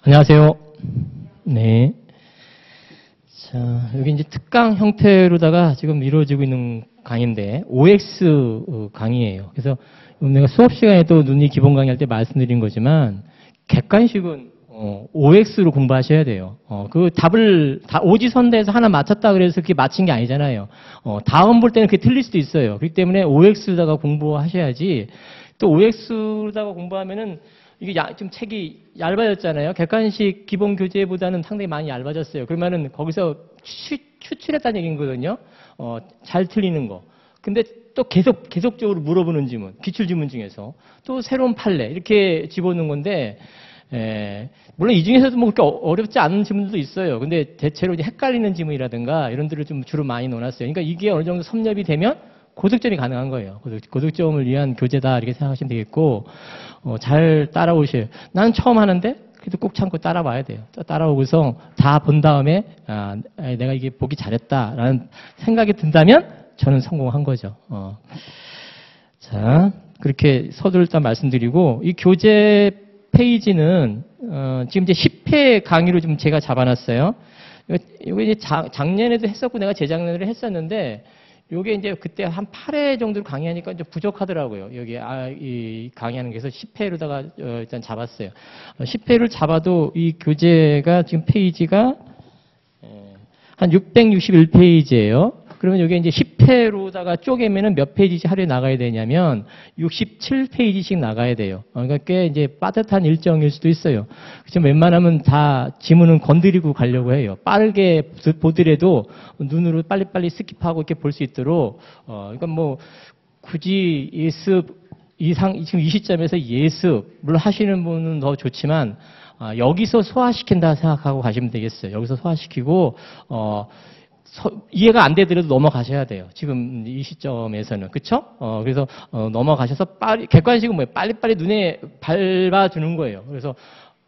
안녕하세요. 네. 자, 여기 이제 특강 형태로다가 지금 이루어지고 있는 강의인데, OX 강의예요. 그래서 내가 수업 시간에도 눈이 기본 강의할 때 말씀드린 거지만, 객관식은 OX로 공부하셔야 돼요. 그 답을 오지선다에서 하나 맞췄다 그래서 그게 맞힌 게 아니잖아요. 다음 볼 때는 그게 틀릴 수도 있어요. 그렇기 때문에 OX로다가 공부하셔야지. 또 OX로다가 공부하면은 이게 좀 책이 얇아졌잖아요. 객관식 기본 교재보다는 상당히 많이 얇아졌어요. 그러면은 거기서 추출했다는 얘기거든요. 잘 틀리는 거. 근데 또 계속적으로 물어보는 질문, 기출 질문 중에서 또 새로운 판례 이렇게 집어넣는 건데, 물론 이 중에서도 뭐 그렇게 어렵지 않은 질문들도 있어요. 근데 대체로 이제 헷갈리는 질문이라든가 이런 데를 좀 주로 많이 넣어놨어요. 그러니까 이게 어느 정도 섭렵이 되면 고득점이 가능한 거예요. 고득점을 위한 교재다 이렇게 생각하시면 되겠고, 잘 따라오셔요. 난 처음 하는데 그래도 꼭 참고 따라와야 돼요. 따라오고서 다 본 다음에 내가 이게 보기 잘했다라는 생각이 든다면 저는 성공한 거죠. 자, 그렇게 서두를 일단 말씀드리고, 이 교재 페이지는 지금 이제 10회 강의로 좀 제가 잡아놨어요. 이거 이제 작년에도 했었고 내가 재작년에도 했었는데, 요게 이제 그때 한 8회 정도로 강의하니까 이제 부족하더라고요. 여기 이 강의하는 게. 그래서 10회로다가 일단 잡았어요. 10회를 잡아도 이 교재가 지금 페이지가 한 661페이지예요. 그러면 이게 이제 10회로다가 쪼개면은 몇 페이지씩 하루에 나가야 되냐면 67페이지씩 나가야 돼요. 그러니까 꽤 이제 빠듯한 일정일 수도 있어요. 지금 웬만하면 다 지문은 건드리고 가려고 해요. 빠르게 보더라도 눈으로 빨리빨리 스킵하고 이렇게 볼 수 있도록, 그러니까 뭐 굳이 예습 지금 이 시점에서 예습을 하시는 분은 더 좋지만, 여기서 소화시킨다 생각하고 가시면 되겠어요. 여기서 소화시키고, 이해가 안 되더라도 넘어가셔야 돼요. 지금 이 시점에서는. 그쵸? 그래서 넘어가셔서 객관식은 뭐예요? 빨리빨리 눈에 밟아주는 거예요. 그래서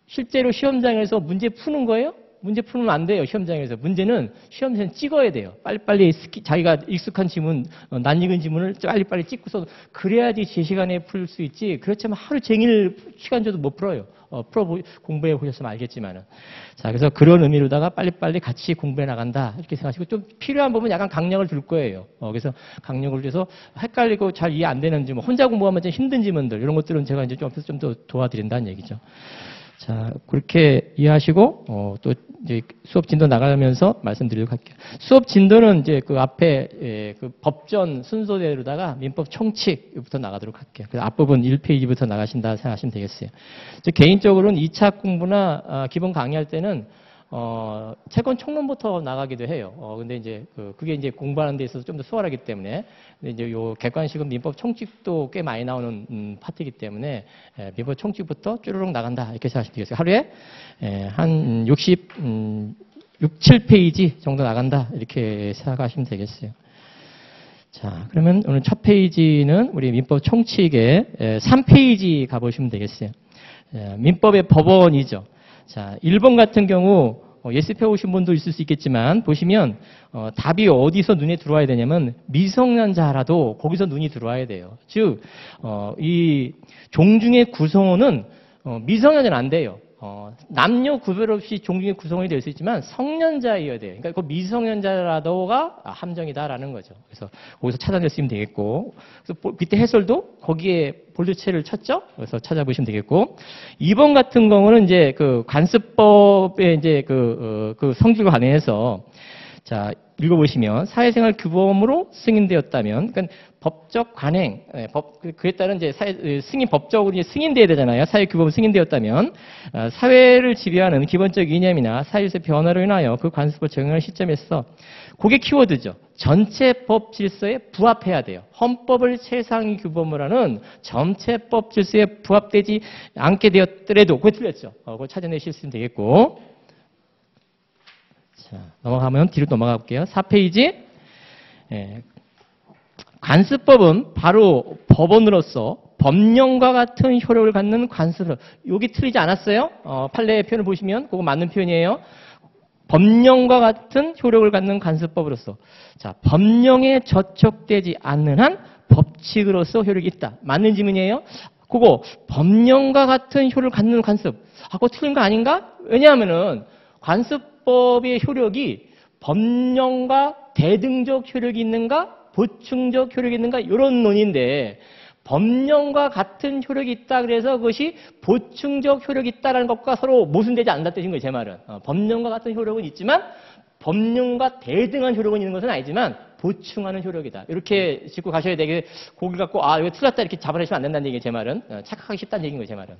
실제로 시험장에서 문제 푸는 거예요? 문제 풀면 안 돼요. 시험장에서. 문제는 시험장에서 찍어야 돼요. 빨리빨리 자기가 익숙한 지문, 낯익은 지문을 빨리빨리 찍고서 그래야지 제 시간에 풀 수 있지. 그렇지만 하루 종일 시간 줘도 못 풀어요. 공부해 보셨으면 알겠지만은. 자, 그래서 그런 의미로다가 빨리빨리 같이 공부해 나간다. 이렇게 생각하시고, 좀 필요한 부분 약간 강령을 줄 거예요. 그래서 강령을 줘서 헷갈리고 잘 이해 안 되는 지문, 혼자 공부하면 좀 힘든 지문들, 이런 것들은 제가 이제 좀 더 도와드린다는 얘기죠. 자, 그렇게 이해하시고, 또 이제 수업 진도 나가면서 말씀드리도록 할게요. 수업 진도는 이제 그 앞에 그 법전 순서대로다가 민법 총칙부터 나가도록 할게요. 그래서 앞부분 1페이지부터 나가신다 생각하시면 되겠어요. 개인적으로는 2차 공부나 기본 강의할 때는 채권 총론부터 나가기도 해요. 근데 이제 그게 이제 공부하는 데 있어서 좀 더 수월하기 때문에. 근데 이제 요 객관식은 민법 총칙도 꽤 많이 나오는 파트이기 때문에 민법 총칙부터 쭈르륵 나간다 이렇게 생각하시면 되겠어요. 하루에 한 6, 7페이지 정도 나간다 이렇게 생각하시면 되겠어요. 자, 그러면 오늘 첫 페이지는 우리 민법 총칙의 3페이지 가보시면 되겠어요. 민법의 법원이죠. 자, 1번 같은 경우 예습해 오신 분도 있을 수 있겠지만 보시면 답이 어디서 눈에 들어와야 되냐면 미성년자라도 거기서 눈이 들어와야 돼요. 즉, 이 종중의 구성원은 미성년자는 안 돼요. 남녀 구별 없이 종중의 구성원이 될 수 있지만 성년자여야 돼요. 그러니까 그 미성년자라도가 함정이다라는 거죠. 그래서 거기서 찾아냈으면 되겠고, 그래서 밑에 해설도 거기에 볼드체를 쳤죠. 그래서 찾아보시면 되겠고, 2번 같은 경우는 이제 그 관습법의 이제 그 성질과 관해서 자 읽어보시면 사회생활 규범으로 승인되었다면, 그러니까 법적 관행, 그에 따른 이제 승인 법적으로 이제 승인돼야 되잖아요. 사회 규범이 승인되었다면 사회를 지배하는 기본적 이념이나 사회에서 변화로 인하여 그 관습을 적용하는 시점에서 그게 키워드죠. 전체 법 질서에 부합해야 돼요. 헌법을 최상위 규범으로 하는 전체 법 질서에 부합되지 않게 되었더라도 그거 틀렸죠. 그거 찾아내실 수 있으면 되겠고. 자, 넘어가면 뒤로 넘어가 볼게요. 4페이지. 관습법은 바로 법원으로서 법령과 같은 효력을 갖는 관습을, 여기 틀리지 않았어요? 판례 표현을 보시면 그거 맞는 표현이에요. 법령과 같은 효력을 갖는 관습법으로서. 자, 법령에 저촉되지 않는 한 법칙으로서 효력이 있다. 맞는 지문이에요? 그거 법령과 같은 효력을 갖는 관습. 그거 틀린 거 아닌가? 왜냐하면은 관습법의 효력이 법령과 대등적 효력이 있는가? 보충적 효력이 있는가? 이런 논의인데 법령과 같은 효력이 있다 그래서 그것이 보충적 효력이 있다는 것과 서로 모순되지 않는다는 뜻인 거예요. 제 말은. 법령과 같은 효력은 있지만 법령과 대등한 효력은 있는 것은 아니지만 보충하는 효력이다. 이렇게 짚고 가셔야 되게 고기 갖고 이거 틀렸다 이렇게 잡아내시면 안 된다는 얘기예요. 제 말은. 착각하기 쉽다는 얘기인 거예요. 제 말은.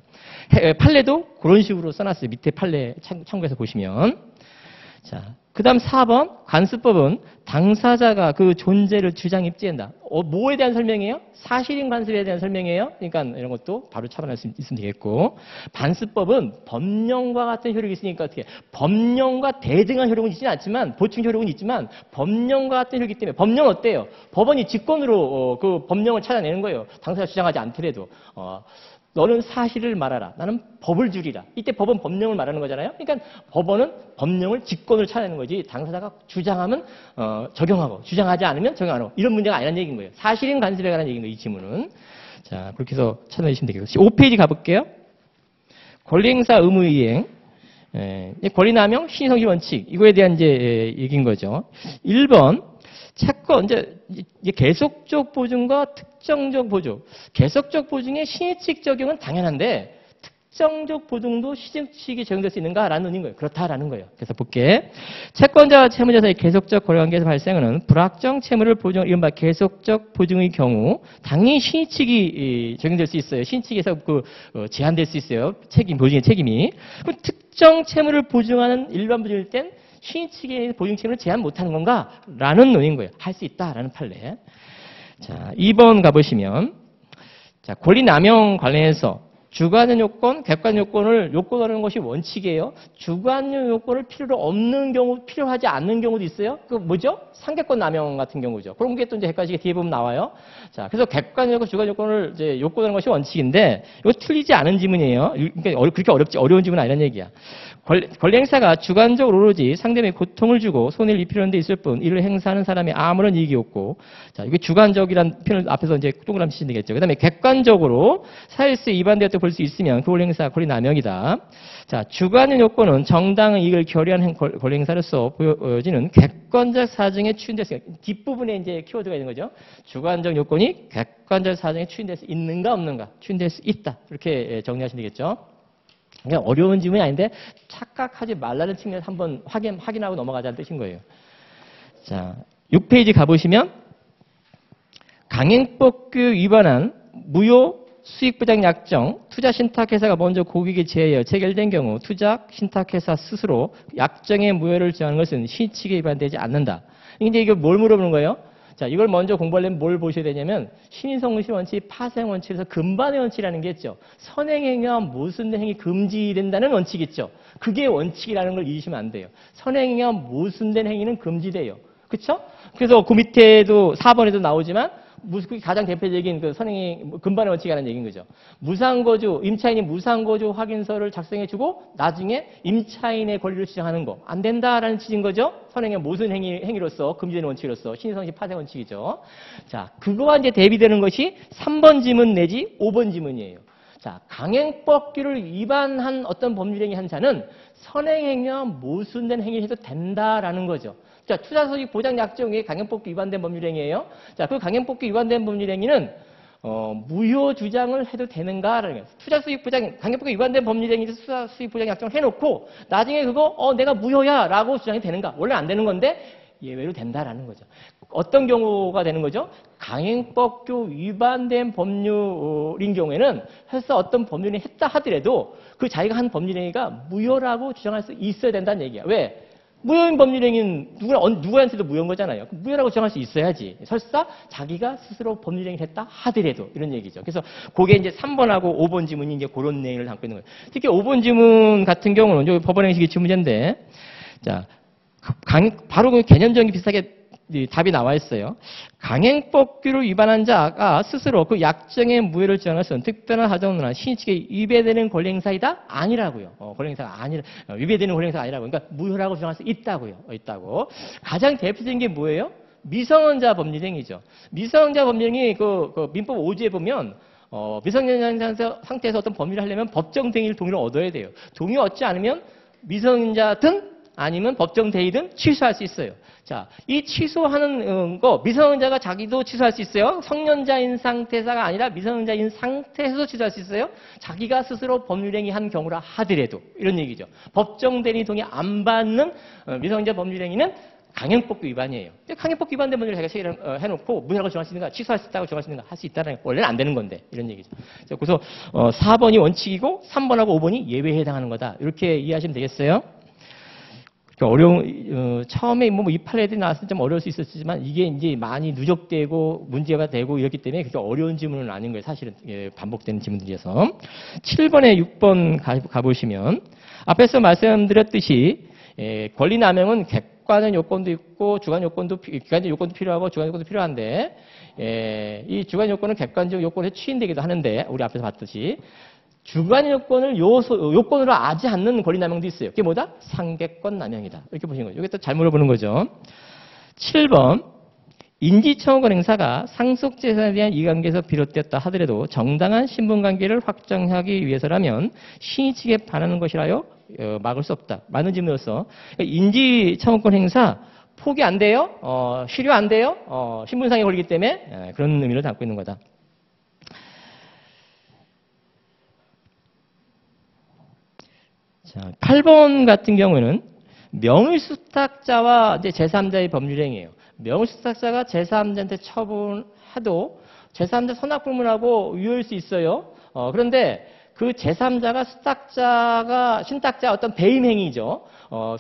판례도 그런 식으로 써놨어요. 밑에 판례 참고해서 보시면. 자, 그 다음 4번 관습법은 당사자가 그 존재를 주장 입지한다. 뭐에 대한 설명이에요? 사실인 관습에 대한 설명이에요. 그러니까 이런 것도 바로 차단할 수 있으면 되겠고 반습법은 법령과 같은 효력이 있으니까 어떻게 법령과 대등한 효력은 있지는 않지만 보충 효력은 있지만 법령과 같은 효력이기 때문에 법령은 어때요? 법원이 직권으로 그 법령을 찾아내는 거예요. 당사자가 주장하지 않더라도 너는 사실을 말하라. 나는 법을 줄이라. 이때 법은 법령을 말하는 거잖아요. 그러니까 법원은 법령을 직권을 찾아내는 거지. 당사자가 주장하면 적용하고 주장하지 않으면 적용 안 하고 이런 문제가 아니라는 얘기인 거예요. 사실인 관습에 관한 얘기인 거예요. 이 지문은. 자, 그렇게 해서 찾아내시면 되겠고 5페이지 가볼게요. 권리행사 의무이행. 권리남용 신의성실 원칙. 이거에 대한 이제 얘기인 거죠. 1번. 채권, 이제 계속적 보증과 특정적 보증. 계속적 보증의 신의칙 적용은 당연한데, 특정적 보증도 시정칙이 적용될 수 있는가라는 논의인 거예요. 그렇다라는 거예요. 그래서 볼게. 채권자와 채무자 사이 계속적 거래관계에서 발생하는 불확정 채무를 보증, 이른바 계속적 보증의 경우, 당연히 신의칙이 적용될 수 있어요. 신의칙에서 제한될 수 있어요. 보증의 책임이. 그럼 특정 채무를 보증하는 일반 보증일 땐 신의칙의 보증 책임을 제한 못하는 건가? 라는 논의인 거예요. 할 수 있다라는 판례. 자, 2번 가보시면, 자, 권리 남용 관련해서 주관적 요건, 객관적 요건을 요건하는 것이 원칙이에요. 주관적 요건을 필요로 없는 경우, 필요하지 않는 경우도 있어요. 그 뭐죠? 상계권 남용 같은 경우죠. 그런 게 또 이제 객관식에 뒤에 보면 나와요. 자, 그래서 객관적 요건, 주관적 요건을 이제 요건하는 것이 원칙인데, 이거 틀리지 않은 지문이에요. 그러니까 그렇게 어려운 지문은 아니라는 얘기야. 권리 행사가 주관적으로 오로지 상대방에 고통을 주고 손해를 입히려는 데 있을 뿐 이를 행사하는 사람이 아무런 이익이 없고 자 이게 주관적이란 표현을 앞에서 이제 동그라미 치시면 되겠죠. 그다음에 객관적으로 사실세 위반되었다고 볼 수 있으면 그 권리 행사가 권리 남용이다. 자 주관적 요건은 정당한 이익을 결의한 권리 행사로서 보여지는 객관적 사정에 추인돼서 뒷부분에 이제 키워드가 있는 거죠. 주관적 요건이 객관적 사정에 추인될 수 있는가 없는가 추인될 수 있다. 이렇게 정리하시면 되겠죠. 그냥 어려운 질문이 아닌데 착각하지 말라는 측면에서 한번 확인하고 넘어가자는 뜻인 거예요. 자, 6페이지 가보시면 강행법규 위반한 무효 수익보장 약정 투자신탁회사가 먼저 고객에 제하여 체결된 경우 투자신탁회사 스스로 약정의 무효를 정하는 것은 신의칙에 위반되지 않는다. 이제 이걸 뭘 물어보는 거예요? 자, 이걸 먼저 공부하려면 뭘 보셔야 되냐면 신의성실 원칙, 파생 원칙에서 금반의 원칙이라는 게 있죠. 선행행위와 모순된 행위 금지된다는 원칙이 있죠. 그게 원칙이라는 걸 잊으시면 안 돼요. 선행행위와 모순된 행위는 금지돼요. 그렇죠? 그래서 그 밑에도 4번에도 나오지만 가장 대표적인 그 선행이 금반의 원칙이라는 얘기인 거죠. 무상거주, 임차인이 무상거주 확인서를 작성해주고 나중에 임차인의 권리를 주장하는 거 안 된다라는 취지인 거죠. 선행의 모순 행위로서 금지되는 원칙으로서 신의성실 파생 원칙이죠. 자, 그거와 이제 대비되는 것이 3번 지문 내지 5번 지문이에요. 자, 강행법규를 위반한 어떤 법률행위 한 자는 선행행위와 모순된 행위를 해도 된다라는 거죠. 자, 투자소득 보장 약정에 강행법규 위반된 법률행위예요. 자, 그 강행법규 위반된 법률행위는 무효 주장을 해도 되는가라는 거예요. 투자수익 보장 강행법규 위반된 법률행위에서 투자수익 보장 약정을 해놓고 나중에 그거 내가 무효야라고 주장이 되는가? 원래 안 되는 건데 예외로 된다라는 거죠. 어떤 경우가 되는 거죠? 강행법규 위반된 법률인 경우에는 해서 어떤 법률이 했다 하더라도 그 자기가 한 법률행위가 무효라고 주장할 수 있어야 된다는 얘기야. 왜? 무효인 법률행위는 누구한테도 무효인 거잖아요. 무효라고 주장할 수 있어야지. 설사 자기가 스스로 법률행위를 했다 하더라도 이런 얘기죠. 그래서 그게 이제 3번하고 5번 지문이 이제 그런 내용을 담고 있는 거예요. 특히 5번 지문 같은 경우는 여기 법원행식의 지문제인데, 자, 바로 그 개념적인 비슷하게 답이 나와 있어요. 강행법규를 위반한 자가 스스로 그 약정의 무효를 주장할 수 있는 특별한 하정이나 신의칙에 위배되는 권리행사이다? 아니라고요. 권리행사가 위배되는 권리행사가 아니라고. 그러니까 무효라고 주장할 수 있다고요. 있다고. 가장 대표적인 게 뭐예요? 미성원자 법률행위죠. 미성원자 법률행위 그 민법 5조에 보면 미성년자 상태에서 어떤 법률을 하려면 법정 대리인 동의를 얻어야 돼요. 동의 얻지 않으면 미성년자든 아니면 법정 대리든 취소할 수 있어요. 자, 이 취소하는 거 미성년자가 자기도 취소할 수 있어요. 성년자인 상태가 아니라 미성년자인 상태에서 취소할 수 있어요. 자기가 스스로 법률행위한 경우라 하더라도 이런 얘기죠. 법정 대리 동의 안 받는 미성년자 법률행위는 강행법 위반이에요. 강행법 위반된 문제를 자기가 체계를 해놓고 무효라고 정할 수 있는가, 취소할 수 있다고 정할 수 있는가, 할 수 있다는 거 원래는 안 되는 건데 이런 얘기죠. 그래서 4번이 원칙이고 3번하고 5번이 예외에 해당하는 거다. 이렇게 이해하시면 되겠어요. 처음에 뭐 이 판례들이 나왔을 때 좀 어려울 수 있었지만 이게 이제 많이 누적되고 문제가 되고 이렇기 때문에 그렇게 어려운 질문은 아닌 거예요. 사실은 반복되는 질문들이어서. 7번에 6번 가보시면 앞에서 말씀드렸듯이 권리 남용은 객관적 요건도 있고 객관적 요건도 필요하고 주관적 요건도 필요한데 이 주관 요건은 객관적 요건에 취인되기도 하는데 우리 앞에서 봤듯이 주관 요건을 요건으로 하지 않는 권리 남용도 있어요. 그게 뭐다? 상계권 남용이다. 이렇게 보시는 거죠. 여기 또 잘 물어보는 거죠. 7번. 인지청구권 행사가 상속재산에 대한 이관계에서 비롯되었다 하더라도 정당한 신분관계를 확정하기 위해서라면 신의 측에 반하는 것이라요 막을 수 없다. 맞는 질문으로서 인지청구권 행사 포기 안 돼요? 실효 안 돼요? 신분상에 걸리기 때문에 그런 의미를 담고 있는 거다. 자, 8번 같은 경우는 명의수탁자와 이제 제3자의 법률행위예요. 명의수탁자가 제3자한테 처분해도 제3자 선악불문하고 유효할 수 있어요. 그런데 그 제3자가 신탁자 어떤 배임행위죠.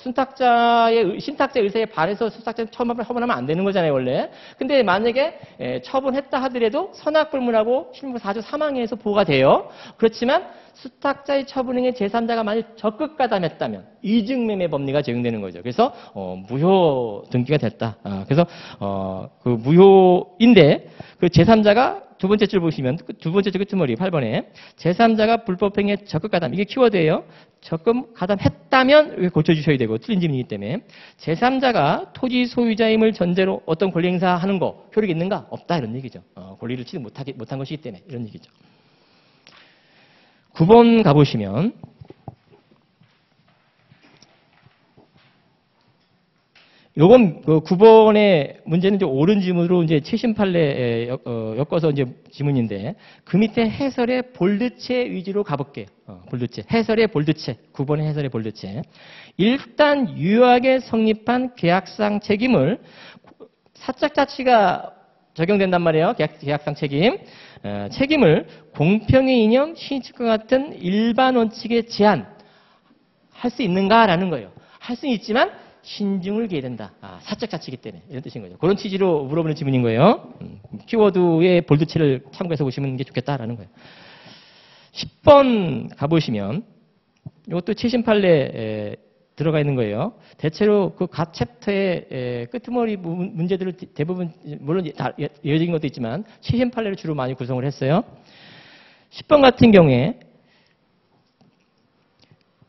신탁자의 의사에 반해서 수탁자는 처분하면 안 되는 거잖아요, 원래. 근데 만약에 처분했다 하더라도 선악불문하고 신부 4조 3항에서 보호가 돼요. 그렇지만 수탁자의 처분행위에 제3자가 만약 적극 가담했다면 이중매매 법리가 적용되는 거죠. 그래서 무효 등기가 됐다. 그래서 그 무효인데 그 제3자가 두 번째 줄 보시면 두 번째 줄 끝머리 8번에 제3자가 불법행위에 적극 가담 이게 키워드예요. 적극 가담했다면 고쳐주셔야 되고 틀린 질문이기 때문에 제3자가 토지 소유자임을 전제로 어떤 권리 행사하는 거 효력이 있는가? 없다 이런 얘기죠. 권리를 취득 못한 것이기 때문에 이런 얘기죠. 9번 가보시면 요건 그 9번의 문제는 이제 옳은 지문으로 이제 78례 엮어서 이제 지문인데 그 밑에 해설의 볼드체 위주로 가볼게요. 볼드체. 해설의 볼드체. 9번의 해설의 볼드체. 일단 유효하게 성립한 계약상 책임을 사적 자치가 적용된단 말이에요. 계약상 책임. 책임을 공평의 이념, 신의측과 같은 일반 원칙에 제한할 수 있는가라는 거예요. 할 수는 있지만 신중을 기해야 된다. 사적 자치이기 때문에 이런 뜻인 거죠. 그런 취지로 물어보는 질문인 거예요. 키워드의 볼드체를 참고해서 보시면 게 좋겠다라는 거예요. 10번 가보시면 이것도 78례 들어가 있는 거예요. 대체로 그 각 챕터의 끄트머리 문제들을 대부분 물론 다 이어진 것도 있지만 78례를 주로 많이 구성을 했어요. 10번 같은 경우에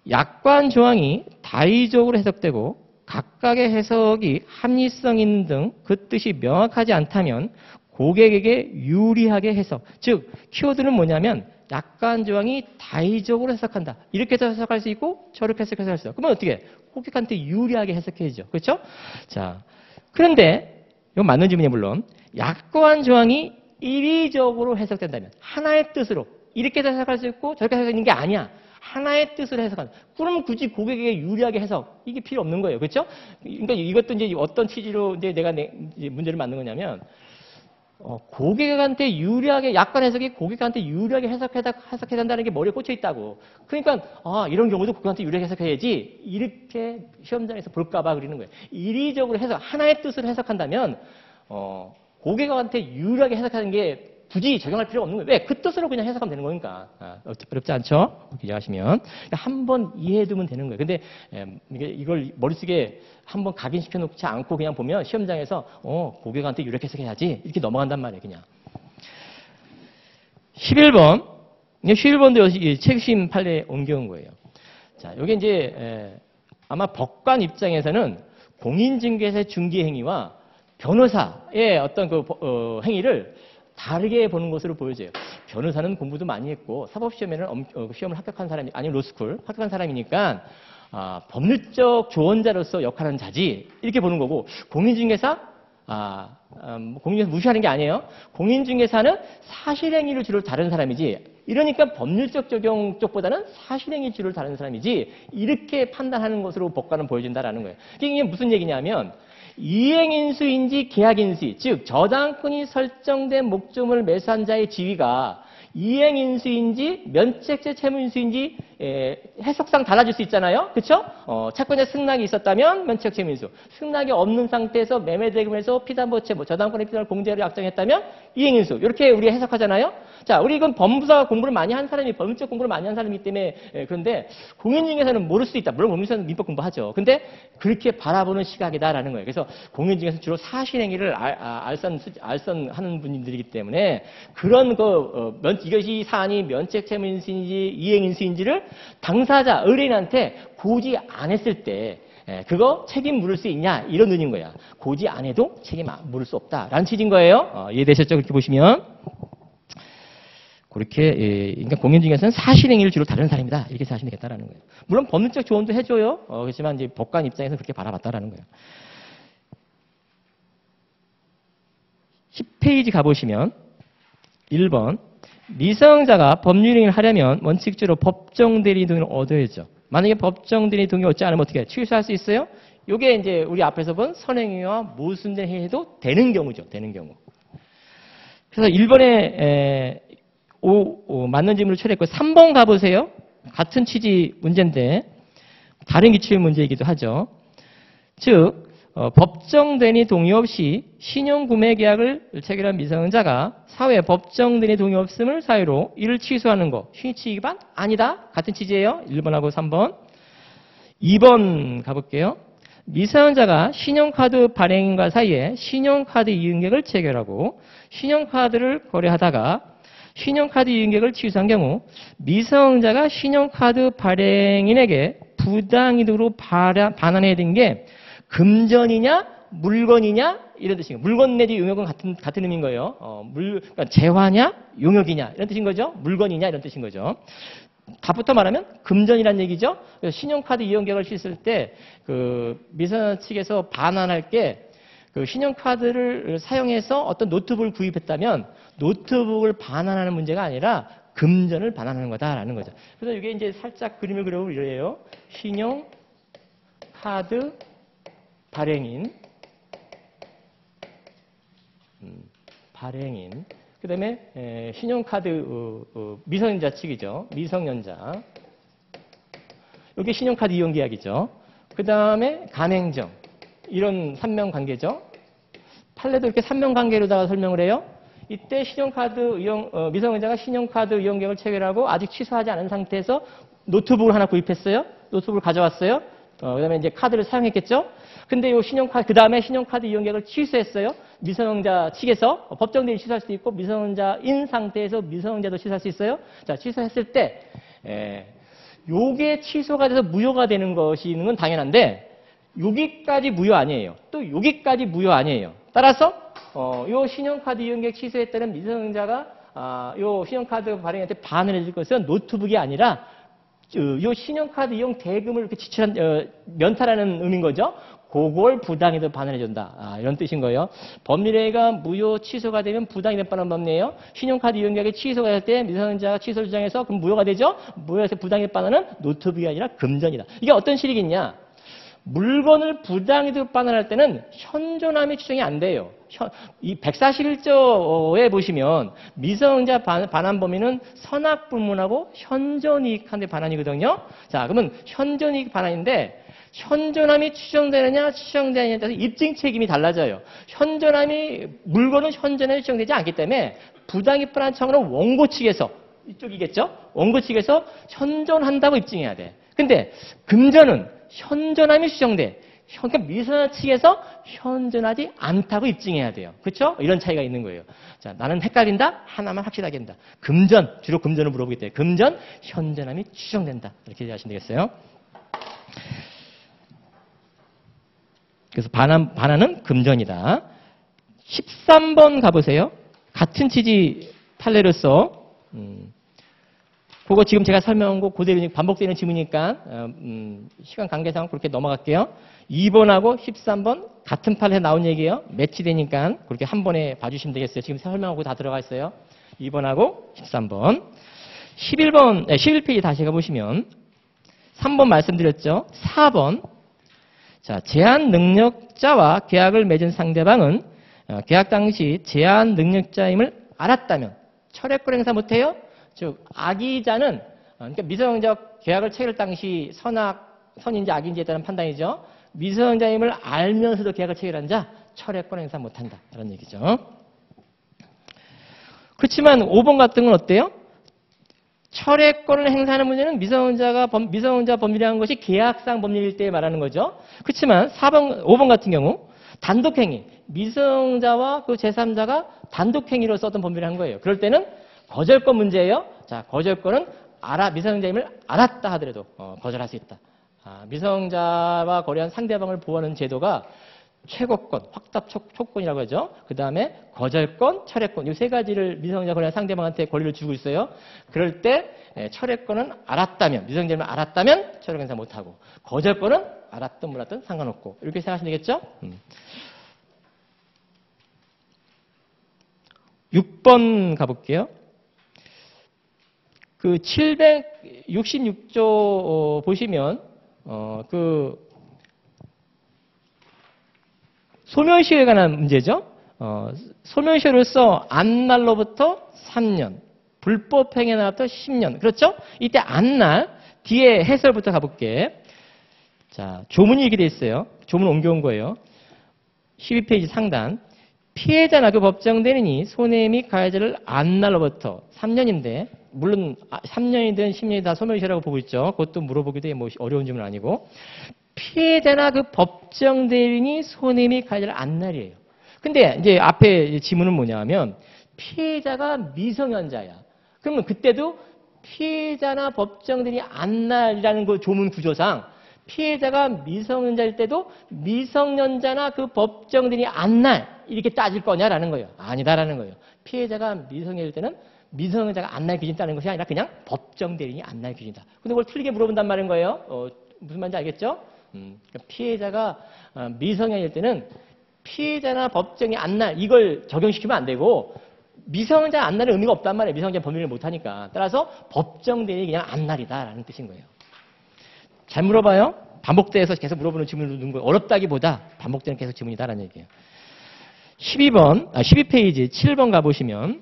약관 조항이 다의적으로 해석되고 각각의 해석이 합리성 있는 등 그 뜻이 명확하지 않다면 고객에게 유리하게 해석. 즉 키워드는 뭐냐면 약관 조항이 다의적으로 해석한다. 이렇게 해석할 수 있고 저렇게 해석할 수 있어. 그러면 어떻게? 고객한테 유리하게 해석해야죠. 그렇죠? 자, 그런데 이건 맞는 질문이에요, 물론. 약관 조항이 일의적으로 해석된다면 하나의 뜻으로 이렇게 해석할 수 있고 저렇게 해석하는 게 아니야. 하나의 뜻을 해석한다. 그러면 굳이 고객에게 유리하게 해석 이게 필요 없는 거예요, 그렇죠? 그러니까 이것도 이제 어떤 취지로 이제 내가 이제 문제를 만든 거냐면 고객한테 유리하게 약관 해석이 고객한테 유리하게 해석해야 된다는 게 머리에 꽂혀 있다고. 그러니까 이런 경우도 고객한테 유리하게 해석해야지 이렇게 시험장에서 볼까봐 그러는 거예요. 이리적으로 해석 하나의 뜻을 해석한다면 고객한테 유리하게 해석하는 게 굳이 적용할 필요가 없는 거예요. 왜? 그 뜻으로 그냥 해석하면 되는 거니까. 어렵지 않죠? 이해하시면. 한번 이해해두면 되는 거예요. 근데 이걸 머릿속에 한번 각인시켜 놓지 않고 그냥 보면 시험장에서 고객한테 유리하게 해석해야지 이렇게 넘어간단 말이에요. 그냥. 11번. 11번도 최신 판례에 옮겨온 거예요. 자, 여기 이제 아마 법관 입장에서는 공인중개사의 중개행위와 변호사의 어떤 그 행위를 다르게 보는 것으로 보여져요. 변호사는 공부도 많이 했고 사법시험에는 시험을 합격한 사람이 아니면 로스쿨 합격한 사람이니까 법률적 조언자로서 역할하는 자지 이렇게 보는 거고 공인중개사 공인중개사 무시하는 게 아니에요. 공인중개사는 사실행위를 주로 다루는 사람이지 이러니까 법률적 적용 쪽보다는 사실행위 주로 다루는 사람이지 이렇게 판단하는 것으로 법관은 보여진다라는 거예요. 이게 무슨 얘기냐면 이행인수인지 계약인수, 즉 저당권이 설정된 목적물을 매수한 자의 지위가 이행인수인지 면책제 채무인수인지 해석상 달라질 수 있잖아요. 그렇죠? 채권자 승낙이 있었다면 면책 채무인수, 승낙이 없는 상태에서 매매대금에서 피담보 채무, 저당권의 피담을 공제를 약정했다면 이행인수 이렇게 우리가 해석하잖아요. 자, 우리 이건 법무사 공부를 많이 한 사람이 법률적 공부를 많이 한 사람이기 때문에 그런데 공인중개사는 모를 수 있다. 물론 공인중개사는 민법 공부하죠. 근데 그렇게 바라보는 시각이다라는 거예요. 그래서 공인중개사는 주로 사실행위를 알선하는 분들이기 때문에 그런 이것이 사안이 면책채무인수인지 이행인수인지를 당사자 의뢰인한테 고지 안 했을 때 그거 책임 물을 수 있냐 이런 논의인 거야. 고지 안 해도 책임 물을 수 없다라는 취지인 거예요. 이해되셨죠? 그렇게 보시면 그렇게 그러니까 공인중개사는 사실행위를 주로 다루는 사람이다 이렇게 생각하시면 되겠다라는 거예요. 물론 법률적 조언도 해줘요. 그렇지만 이제 법관 입장에서 그렇게 바라봤다라는 거예요. 10페이지 가보시면 1번 미성자가 법률행위를 하려면 원칙적으로 법정대리 동의를 얻어야죠. 만약에 법정대리 동의 얻지 않으면 어떻게 해요? 취소할 수 있어요? 이게 이제 우리 앞에서 본 선행위와 모순된 행위도 되는 경우죠. 되는 경우. 그래서 1번에 맞는 질문을 처리했고 3번 가보세요. 같은 취지 문제인데 다른 기출 문제이기도 하죠. 즉 법정대리 동의 없이 신용구매계약을 체결한 미성년자가 사후에 법정대리 동의 없음을 사유로 이를 취소하는 거 신의취지 위반? 아니다. 같은 취지예요. 1번하고 3번. 2번 가볼게요. 미성년자가 신용카드 발행인과 사이에 신용카드 이윤계약을 체결하고 신용카드를 거래하다가 신용카드 이윤계약을 취소한 경우 미성년자가 신용카드 발행인에게 부당이득으로 반환해야 되는 게 금전이냐 물건이냐 이런 뜻이에요. 물건 내지 용역은 같은 의미인 거예요. 그러니까 재화냐 용역이냐 이런 뜻인 거죠. 물건이냐 이런 뜻인 거죠. 답부터 말하면 금전이란 얘기죠. 신용카드 이용계약을 취소할 때 그 미성년자 측에서 반환할 게 그 신용카드를 사용해서 어떤 노트북을 구입했다면 노트북을 반환하는 문제가 아니라 금전을 반환하는 거다라는 거죠. 그래서 이게 이제 살짝 그림을 그려보면 이래요. 신용카드 발행인, 발행인. 그 다음에 신용카드 미성년자 측이죠. 미성년자. 이게 신용카드 이용계약이죠. 그 다음에 가맹점. 이런 삼명관계죠. 판례도 이렇게 삼명관계로다가 설명을 해요. 이때 신용카드 미성년자가 신용카드 이용계약을 체결하고 아직 취소하지 않은 상태에서 노트북을 하나 구입했어요. 노트북을 가져왔어요. 그 다음에 이제 카드를 사용했겠죠. 근데 이 신용카드, 그 다음에 신용카드 이용계약을 취소했어요. 미성년자 측에서 법정대리 취소할 수도 있고 미성년자인 상태에서 미성년자도 취소할 수 있어요. 자, 취소했을 때, 요게 취소가 돼서 무효가 되는 것이 있는 건 당연한데, 여기까지 무효 아니에요. 또 여기까지 무효 아니에요. 따라서, 요 신용카드 이용계약 취소했다는 미성년자가, 요 신용카드 발행한테 반환을 해줄 것은 노트북이 아니라, 요 신용카드 이용 대금을 이렇게 지출한, 면탈하는 의미인 거죠. 그걸 부당이득 반환해준다. 이런 뜻인 거예요. 법률행위가 무효 취소가 되면 부당이득 반환 법리예요. 신용카드 이용계약이 취소가 될 때 미성년자가 취소를 주장해서 그럼 무효가 되죠. 무효해서 부당이득 반환은 노트북이 아니라 금전이다. 이게 어떤 실익이냐? 물건을 부당이득 반환할 때는 현존함이 추정이 안 돼요. 이 141조에 보시면 미성년자 반환 범위는 선악불문하고 현존이익한데 반환이거든요. 자, 그러면 현존이익 반환인데 현존함이 추정되느냐 추정되느냐에 따라서 입증 책임이 달라져요. 물건은 현존함이 추정되지 않기 때문에 부당이득 반환 청구는 원고 측에서 이쪽이겠죠. 원고 측에서 현존한다고 입증해야 돼. 근데 금전은 현존함이 추정돼. 그러니까 미성년자 측에서 현존하지 않다고 입증해야 돼요. 그렇죠? 이런 차이가 있는 거예요. 자, 나는 헷갈린다? 하나만 확실하게 한다. 금전, 주로 금전을 물어보기 때문에 금전, 현존함이 추정된다. 이렇게 이해하시면 되겠어요. 그래서 반환은 금전이다. 13번 가보세요. 같은 취지 판례로서 그거 지금 제가 설명한 거 그대로 반복되는 지문이니까 시간 관계상 그렇게 넘어갈게요. 2번하고 13번 같은 판례에 나온 얘기예요. 매치되니까 그렇게 한 번에 봐주시면 되겠어요. 지금 설명하고 다 들어가 있어요. 2번하고 13번. 11페이지 다시 가보시면 3번 말씀드렸죠. 4번. 자, 제한 능력자와 계약을 맺은 상대방은 계약 당시 제한 능력자임을 알았다면 철회권 행사 못해요? 즉 악의자는 그러니까 미성년자 계약을 체결 당시 선인지 악인지에 따른 판단이죠. 미성년자임을 알면서도 계약을 체결한 자 철회권 행사 못한다. 이런 얘기죠. 그렇지만 5번 같은 건 어때요? 철회권을 행사하는 문제는 미성년자 법률이라는 것이 계약상 법률일 때 말하는 거죠. 그렇지만 5번 같은 경우 단독행위, 미성년자와 그 제3자가 단독행위로 썼던 법률이라는 거예요. 그럴 때는 거절권 문제예요. 자, 거절권은 미성년자임을 알았다 하더라도 거절할 수 있다. 미성년자와 거래한 상대방을 보호하는 제도가 최고권, 확답 촉권이라고 하죠. 그 다음에 거절권, 철회권 이 세 가지를 미성년자 거래한 상대방한테 권리를 주고 있어요. 그럴 때 철회권은 알았다면, 미성년자임을 알았다면 철회 행사 못하고 거절권은 알았든 몰랐든 상관없고 이렇게 생각하시면 되겠죠. 6번 가볼게요. 그 766조 보시면 그 소멸시효에 관한 문제죠. 소멸시효로서 안날로부터 3년, 불법행위에 날로부터 10년. 그렇죠? 이때 안날 뒤에 해설부터 가볼게. 자, 조문이 이렇게 돼 있어요. 조문 옮겨온 거예요. 12페이지 상단. 피해자나 그 법정대리인이 손해 및 가해자를 안날로부터 3년인데 물론 3년이든 10년이든 다 소멸시효라고 보고 있죠. 그것도 물어보기도 뭐 어려운 질문은 아니고 피해자나 그 법정대리인이 손해 및 가해자를 안날이에요. 근데 이제 앞에 지문은 뭐냐면 피해자가 미성년자야. 그러면 그때도 피해자나 법정대리인이 안날이라는 그 조문 구조상 피해자가 미성년자일 때도 미성년자나 그 법정대리인이 안날 이렇게 따질 거냐라는 거예요. 아니다라는 거예요. 피해자가 미성년자일 때는 미성년자가 안날 기준이 따는 것이 아니라 그냥 법정대리인이 안날 기준이다. 근데 그걸 틀리게 물어본단 말인 거예요. 무슨 말인지 알겠죠? 그러니까 피해자가 미성년일 때는 피해자나 법정이 안날 이걸 적용시키면 안 되고 미성년자 안날은 의미가 없단 말이에요. 미성년자 법률을 못하니까. 따라서 법정대리인이 그냥 안날이다라는 뜻인 거예요. 잘 물어봐요. 반복돼서 계속 물어보는 질문을 넣는 거예요. 어렵다기보다 반복되는 계속 질문이다라는 얘기예요. 12페이지 7번 가보시면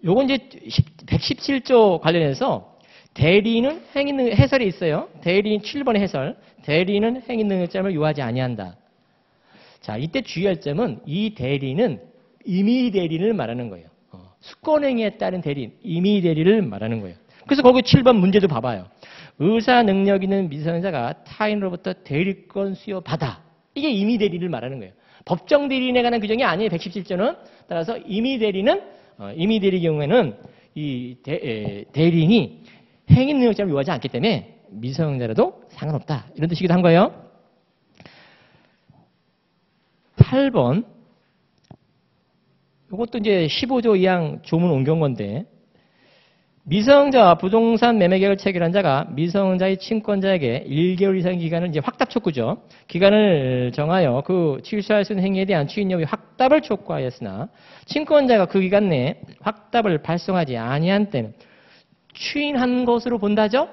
요건 이제 117조 관련해서 대리인은 행위능 해설이 있어요. 대리인 7번의 해설. 대리인은 행위능력자임을 요하지 아니한다. 자, 이때 주의할 점은 이 대리인은 임의 대리인을 말하는 거예요. 수권행위에 따른 대리인, 임의 대리를 말하는 거예요. 그래서 거기 7번 문제도 봐봐요. 의사 능력 있는 미성년자가 타인으로부터 대리권 수여받아. 이게 임의 대리를 말하는 거예요. 법정 대리인에 관한 규정이 아니에요. 117조는. 따라서 임의 대리는 임의 대리 경우에는 이 대리인이 행위 능력자를 요하지 않기 때문에 미성년자라도 상관없다. 이런 뜻이기도 한 거예요. 8번. 이것도 이제 15조 2항 조문 옮겨온 건데 미성년자와 부동산 매매 계약을 체결한 자가 미성년자의 친권자에게 1개월 이상의 기간을 이제 확답 촉구죠. 기간을 정하여 그 취소할 수 있는 행위에 대한 추인 여부의 확답을 촉구하였으나 친권자가 그 기간 내에 확답을 발송하지 아니한 때는 추인한 것으로 본다죠.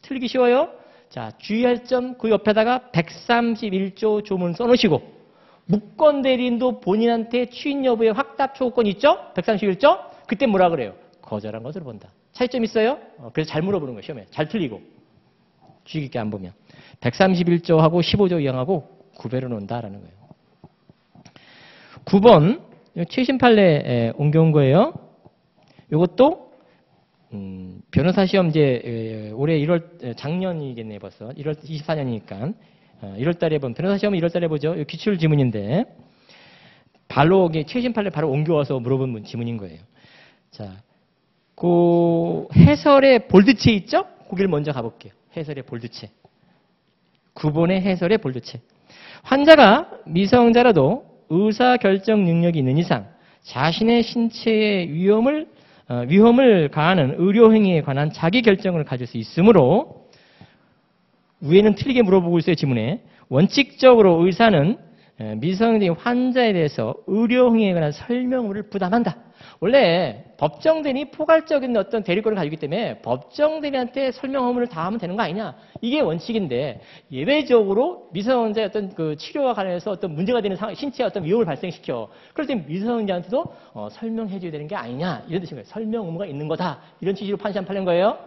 틀리기 쉬워요. 자, 주의할 점 그 옆에다가 131조 조문 써놓으시고 무권 대리인도 본인한테 추인 여부의 확답 촉구권 있죠? 131조? 그때 뭐라 그래요? 거절한 것으로 본다. 차이점 있어요? 그래서 잘 물어보는 거예요. 시험에. 잘 틀리고. 주의 깊게 안 보면. 131조하고 15조 2항하고 구별을 놓는다라는 거예요. 9번 최신 판례에 옮겨온 거예요. 이것도 변호사 시험 이제 올해 작년이겠네요. 벌써 1월 24년이니까 1월 달에 본 변호사 시험은 1월 달에 보죠. 기출 지문인데 바로 최신 판례 바로 옮겨와서 물어본 지문인 거예요. 자, 그 해설의 볼드체 있죠? 거기를 먼저 가볼게요. 해설의 볼드체. 9번의 해설의 볼드체. 환자가 미성년자라도 의사결정 능력이 있는 이상 자신의 신체의 위험을 가하는 의료행위에 관한 자기 결정을 가질 수 있으므로 위에는 틀리게 물어보고 있어요. 지문에. 원칙적으로 의사는 미성년자인 환자에 대해서 의료행위에 관한 설명을 부담한다. 원래 법정대리 포괄적인 어떤 대리권을 가지고 있기 때문에 법정대리한테 설명 의무를 다 하면 되는 거 아니냐. 이게 원칙인데 예외적으로 미성년자의 어떤 그 치료와 관련해서 어떤 문제가 되는 신체에 어떤 위험을 발생시켜. 그럴 때 미성년자한테도 설명해 줘야 되는 게 아니냐. 이런 뜻인 거예요. 설명 의무가 있는 거다. 이런 취지로 판시한 거예요.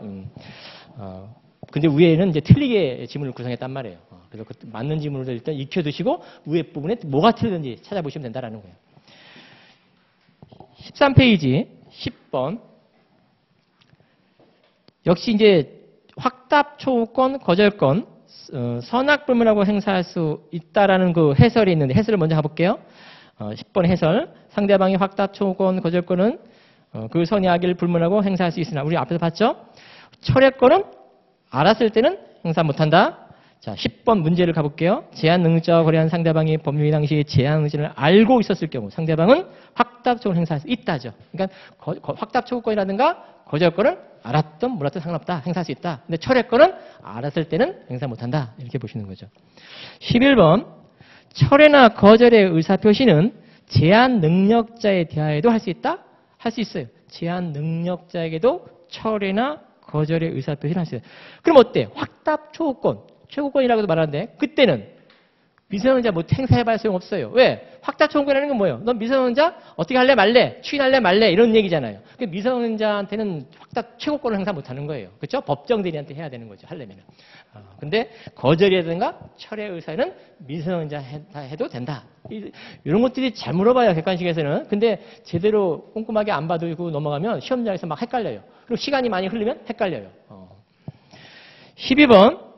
근데 위에는 이제 틀리게 지문을 구성했단 말이에요. 그래서 그 맞는 지문을 일단 익혀두시고 위에 부분에 뭐가 틀렸는지 찾아보시면 된다라는 거예요. 13페이지 10번. 역시 이제 확답 초우권, 거절권, 선악불문하고 행사할 수 있다라는 그 해설이 있는데 해설을 먼저 가볼게요. 10번 해설. 상대방이 확답 초우권, 거절권은 그 선의 악의를 불문하고 행사할 수 있으나 우리 앞에서 봤죠? 철회권은 알았을 때는 행사 못한다. 자, 10번 문제를 가볼게요. 제한 능력자와 거래한 상대방이 법률 당시에 제한 의지를 알고 있었을 경우 상대방은 확답적으로 행사할 수 있다죠. 그러니까 확답 초구권이라든가 거절권을 알았든 몰랐든 상관없다. 행사할 수 있다. 근데 철회권은 알았을 때는 행사 못한다. 이렇게 보시는 거죠. 11번. 철회나 거절의 의사표시는 제한 능력자에 대하여도 할 수 있다? 할 수 있어요. 제한 능력자에게도 철회나 거절의 의사표시를 할 수 있어요. 그럼 어때? 확답 초구권. 최고권이라고도 말하는데 그때는 미성년자 뭐 행사해봐야 소용없어요. 왜? 확답 초구권이라는 건 뭐예요? 넌 미성년자 어떻게 할래 말래? 추인할래 말래? 이런 얘기잖아요. 미성년자한테는 확답 최고권을 행사 못하는 거예요. 그렇죠? 법정대리한테 해야 되는 거죠. 하려면은. 근데 거절이라든가 철회 의사는 미성년자 해도 된다. 이런 것들이 잘 물어봐요. 객관식에서는. 근데 제대로 꼼꼼하게 안 봐두고 넘어가면 시험장에서 막 헷갈려요. 그리고 시간이 많이 흐르면 헷갈려요. 12번.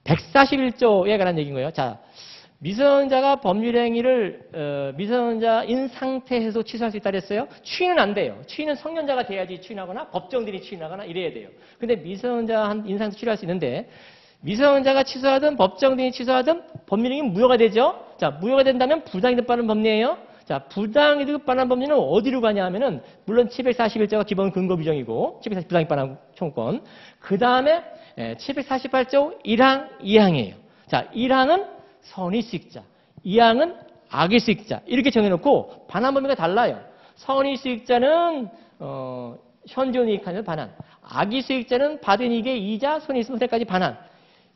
141조에 관한 얘기인 거예요. 자, 미성년자가 법률행위를 미성년자인 상태에서 취소할 수 있다 그랬어요. 추인은 안 돼요. 추인은 성년자가 돼야지 추인하거나 법정들이 추인하거나 이래야 돼요. 근데 미성년자 인상에서 취소할 수 있는데 미성년자가 취소하든 법정들이 취소하든 법률행위는 무효가 되죠. 자, 무효가 된다면 부당이득 받는 법리예요. 자, 부당이득 받는 법리는 어디로 가냐 하면은 물론 741조가 기본 근거 규정이고 740 부당이득 받는 청구권. 그 다음에 748조 1항, 2항이에요. 자, 1항은 선의수익자, 2항은 악의수익자 이렇게 정해놓고 반환 범위가 달라요. 선의수익자는 현존이익하는 반환, 악의수익자는 받은 이익의 이자, 손해배상 손해까지 반환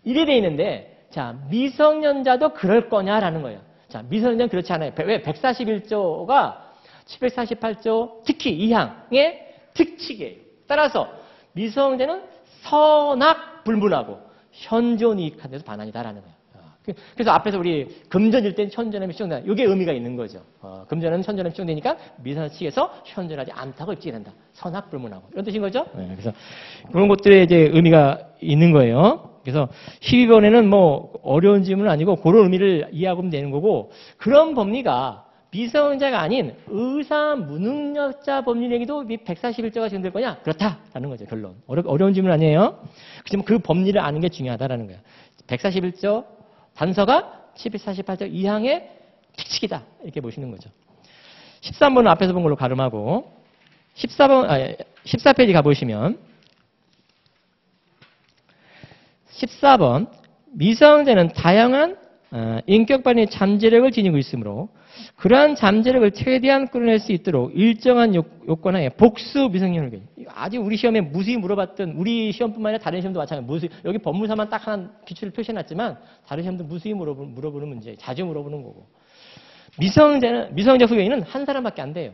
이래 돼 있는데 자, 미성년자도 그럴 거냐라는 거예요. 자, 미성년자는 그렇지 않아요. 왜? 141조가 748조 특히 2항의 특칙이에요. 따라서 미성년자는 선악 불문하고 현존이익한 데서 반환이다라는 거예요. 그래서 앞에서 우리 금전일 땐 현존하면 시정된다. 이게 의미가 있는 거죠. 금전은 현존하면 시정되니까 미성년 측에서 현존하지 않다고 입증이 된다. 선악 불문하고 이런 뜻인 거죠. 네, 그래서 그런 것들에 이제 의미가 있는 거예요. 그래서 12번에는 뭐 어려운 질문은 아니고 그런 의미를 이해하면 되는 거고 그런 법리가 미성년자가 아닌 의사 무능력자 법률행위도 141조가 적용될 거냐? 그렇다라는 거죠. 결론. 어려운 질문 아니에요. 그렇지만 그 법리를 아는 게 중요하다라는 거예요. 141조 단서가 748조 2항의 특칙이다. 이렇게 보시는 거죠. 13번은 앞에서 본 걸로 가름하고 14페이지 가보시면 14번 미성년자는 다양한 인격 발현의 잠재력을 지니고 있으므로 그러한 잠재력을 최대한 끌어낼 수 있도록 일정한 요건하에 복수 미성년을 아직 우리 시험에 무수히 물어봤던 우리 시험뿐만 아니라 다른 시험도 마찬가지로 무수히 여기 법무사만 딱 하나 기출을 표시해놨지만 다른 시험도 무수히 물어보는 문제 자주 물어보는 거고 미성년자 후견인은 한 사람밖에 안 돼요.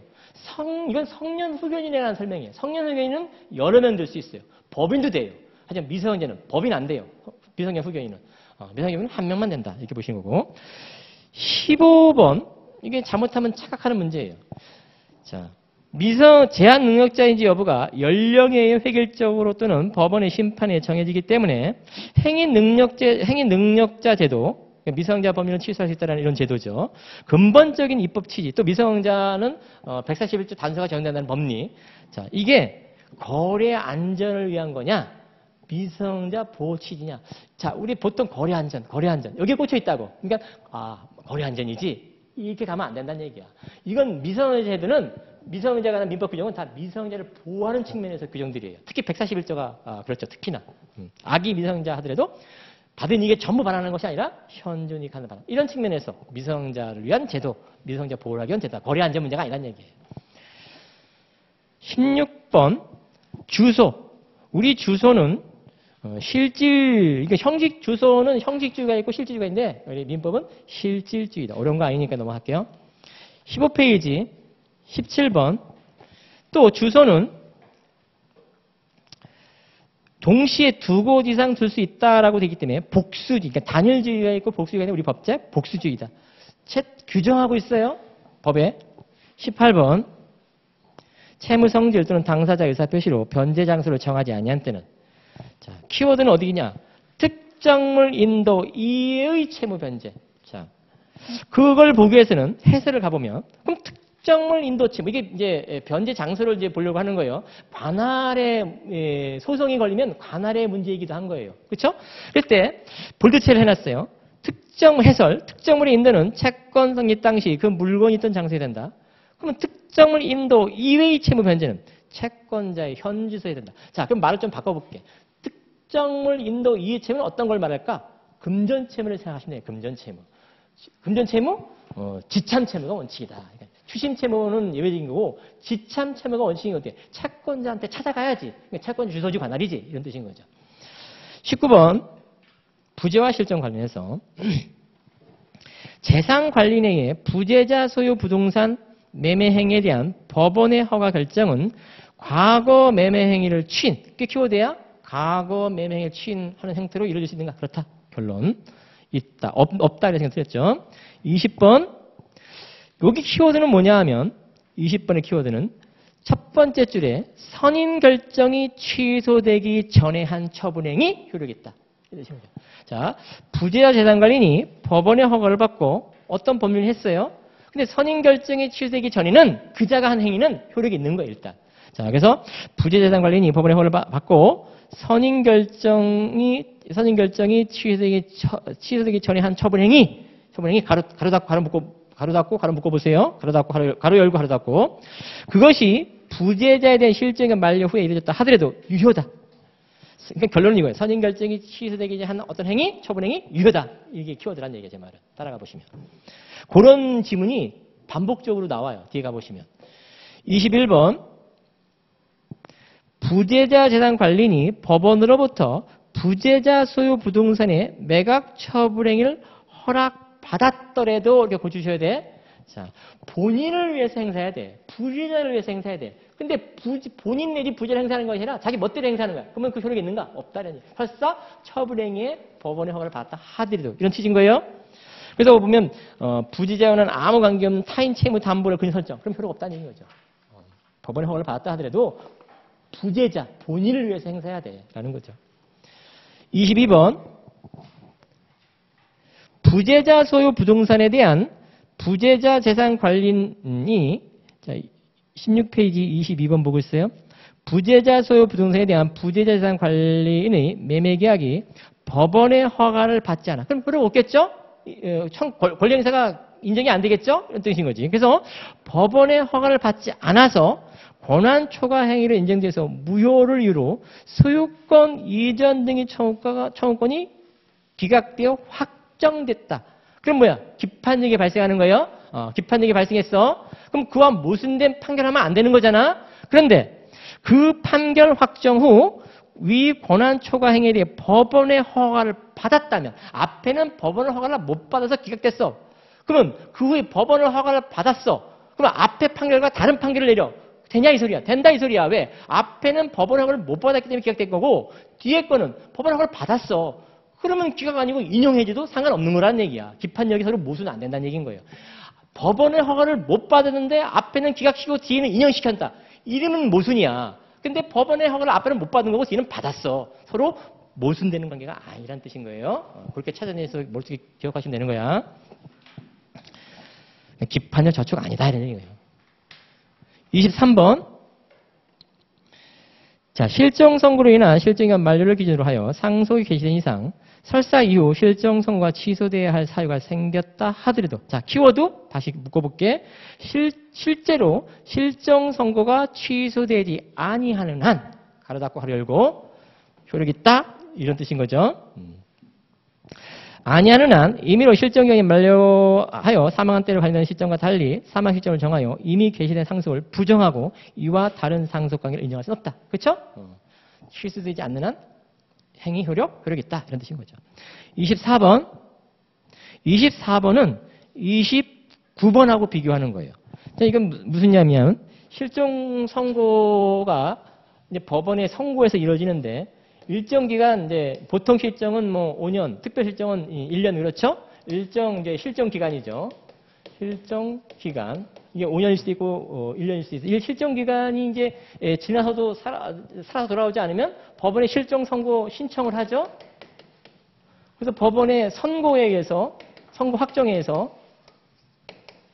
이건 성년 후견인이라는 설명이에요. 성년 후견인은 여러 명 될 수 있어요. 법인도 돼요. 하지만 미성년자는 법인 안 돼요. 미성년 후견인은 미성년자는 한 명만 된다 이렇게 보시는 거고 15번 이게 잘못하면 착각하는 문제예요. 자, 제한 능력자인지 여부가 연령에 의해 획일적으로 또는 법원의 심판에 정해지기 때문에 행위 능력자 제도, 미성년자 범위는 취소할 수 있다는 이런 제도죠. 근본적인 입법 취지, 또 미성년자는 141조 단서가 적용된다는 법리. 자, 이게 거래 안전을 위한 거냐, 미성년자 보호 취지냐? 자, 우리 보통 거래안전. 여기에 꽂혀 있다고. 그러니까 거래안전이지. 이렇게 가면 안 된다는 얘기야. 이건 미성년자 제도는 미성년자가 관한 민법 규정은 다 미성년자를 보호하는 측면에서 규정들이에요. 특히 141조가 그렇죠. 특히나 아기 미성년자 하더라도 받은 이게 전부 반환하는 것이 아니라 현존이 가는 반환. 이런 측면에서 미성년자를 위한 제도, 미성년자 보호를 하기 위한 제도. 거래안전 문제가 아니라는 얘기예요. 16번 주소. 우리 주소는 실질, 그러니까 형식 주소는 형식주의가 있고 실질주의가 있는데 우리 민법은 실질주의다. 어려운 거 아니니까 넘어갈게요. 15페이지 17번. 또 주소는 동시에 두 곳 이상 둘 수 있다라고 되기 때문에 복수주의, 그러니까 단일주의가 있고 복수주의가 있는 우리 법제 복수주의다. 규정하고 있어요. 법에. 18번. 채무 성질 또는 당사자 의사표시로 변제 장소를 정하지 아니한 때는 자, 키워드는 어디냐? 특정물 인도 이외의 채무 변제. 자, 그걸 보기 위해서는 해설을 가보면 그럼 특정물 인도 채무 이게 이제 변제 장소를 이제 보려고 하는 거예요. 관할에 소송이 걸리면 관할의 문제이기도 한 거예요. 그렇죠? 그럴 때 볼드체를 해놨어요. 특정물의 인도는 채권 성립 당시 그 물건이 있던 장소에 된다. 그러면 특정물 인도 이외의 채무 변제는 채권자의 현 주소에 된다. 자, 그럼 말을 좀 바꿔볼게. 특정물 인도 이외의 채무는 어떤 걸 말할까? 금전채무를 생각하시면 돼요. 금전채무. 금전채무? 지참채무가 원칙이다. 그러니까 추심채무는 예외적인 거고 지참채무가 원칙인 게 어때요? 채권자한테 찾아가야지. 그러니까 채권자 주소지 관할이지. 이런 뜻인 거죠. 19번 부재와 실정 관련해서 재산관리인에게 부재자 소유 부동산 매매 행위에 대한 법원의 허가 결정은 과거 매매 행위를 취인, 그 키워드야? 과거 매매 행위를 취인하는 형태로 이루어질 수 있는가? 그렇다. 결론. 있다. 없다. 이렇게 생각드렸죠. 20번. 여기 키워드는 뭐냐 하면 20번의 키워드는 첫 번째 줄에 선임 결정이 취소되기 전에 한 처분행위 효력이 있다. 자, 부재자 재산관리인이 법원의 허가를 받고 어떤 법률을 했어요? 근데 선임 결정이 취소되기 전에는 그자가 한 행위는 효력이 있는 거예요, 일단. 자, 그래서 부재자 재산관리인이 법원의 허가를 받고 선임 결정이 취소되기 전에 한 처분행위 가로 닫고 가로 묶어 보세요. 가로 닫고 가로 열고 가로 닫고 그것이 부재자에 대한 실정의 만료 후에 이루어졌다 하더라도 유효다. 그러니까 결론은 이거예요. 선임 결정이 취소되기 전에 한 어떤 행위, 처분행위 유효다. 이게 키워드란 얘기예요, 제 말은. 따라가 보시면. 그런 지문이 반복적으로 나와요. 뒤에 가보시면. 21번. 부재자 재산관리인이 법원으로부터 부재자 소유 부동산의 매각 처분행위를 허락받았더라도 이렇게 고쳐주셔야 돼. 자, 본인을 위해서 행사해야 돼. 부재자를 위해서 행사해야 돼. 근데 본인 내지 부재를 행사하는 것이 아니라 자기 멋대로 행사하는 거야. 그러면 그 효력이 있는가? 없다는 얘기. 설사 처분행위에 법원의 허가를 받았다 하더라도 이런 취지인 거예요. 그래서 보면 부재자와는 아무 관계없는 타인 채무 담보를 근인 설정. 그럼 효력 없다는 얘기인 거죠. 법원의 허가를 받았다 하더라도 부재자, 본인을 위해서 행사해야 돼라는 거죠. 22번. 부재자 소유 부동산에 대한 부재자 재산관리인이 16페이지 22번 보고 있어요. 부재자 소유 부동산에 대한 부재자 재산관리인의 매매계약이 법원의 허가를 받지 않아. 그럼 효력 없겠죠? 권리 행사가 인정이 안 되겠죠? 이런 뜻인 거지. 그래서 법원의 허가를 받지 않아서 권한 초과 행위를 인정돼서 무효를 이유로 소유권 이전 등의 청구권이 기각되어 확정됐다. 그럼 뭐야? 기판력이 발생하는 거예요? 기판력이 발생했어. 그럼 그와 모순된 판결하면 안 되는 거잖아. 그런데 그 판결 확정 후 위 권한 초과 행위에 대해 법원의 허가를 받았다면 앞에는 법원의 허가를 못 받아서 기각됐어. 그러면 그 후에 법원의 허가를 받았어. 그럼 앞에 판결과 다른 판결을 내려. 되냐 이 소리야. 된다 이 소리야. 왜? 앞에는 법원의 허가를 못 받았기 때문에 기각된 거고 뒤에 거는 법원의 허가를 받았어. 그러면 기각 아니고 인용해줘도 상관없는 거라는 얘기야. 기판력이 서로 모순 안 된다는 얘기인 거예요. 법원의 허가를 못 받았는데 앞에는 기각시키고 뒤에는 인용시켰다. 이러면 모순이야. 근데 법원의 허가를 앞에는 못 받은 거고 뒤에는 받았어. 서로 모순되는 관계가 아니란 뜻인 거예요. 그렇게 찾아내서 머릿속에 기억하시면 되는 거야. 기판력 저촉 아니다 이런 얘기예요. 23번. 자, 실정 선고로 인한 실정기간 만료를 기준으로 하여 상속이 개시된 이상 설사 이후 실정 선고가 취소돼야 할 사유가 생겼다 하더라도, 자, 키워드 다시 묶어볼게. 실제로 실정 선고가 취소되지 아니하는 한, 가로 닫고 가로 열고 효력이 있다, 이런 뜻인 거죠. 아니하는 한 임의로 실정기간이 만료하여 사망한 때를 관련된 시점과 달리 사망 시점을 정하여 이미 개시된 상속을 부정하고 이와 다른 상속 관계를 인정할 수는 없다. 그렇죠? 취소되지 않는 한 행위 효력이 있다, 이런 뜻인 거죠. 24번. 24번은 29번하고 비교하는 거예요. 자, 이건 무슨 얘기냐면 실종 선고가 이제 법원의 선고에서 이루어지는데 일정 기간, 이제 보통 실정은 뭐 5년, 특별 실정은 1년, 그렇죠? 일정 이제 실정 기간이죠. 실정 기간. 이게 5년일 수도 있고 1년일 수도 있어요. 이 실정 기간이 이제 지나서도 살아서 돌아오지 않으면 법원에 실정 선고 신청을 하죠. 그래서 법원의 선고에 의해서, 선고 확정에서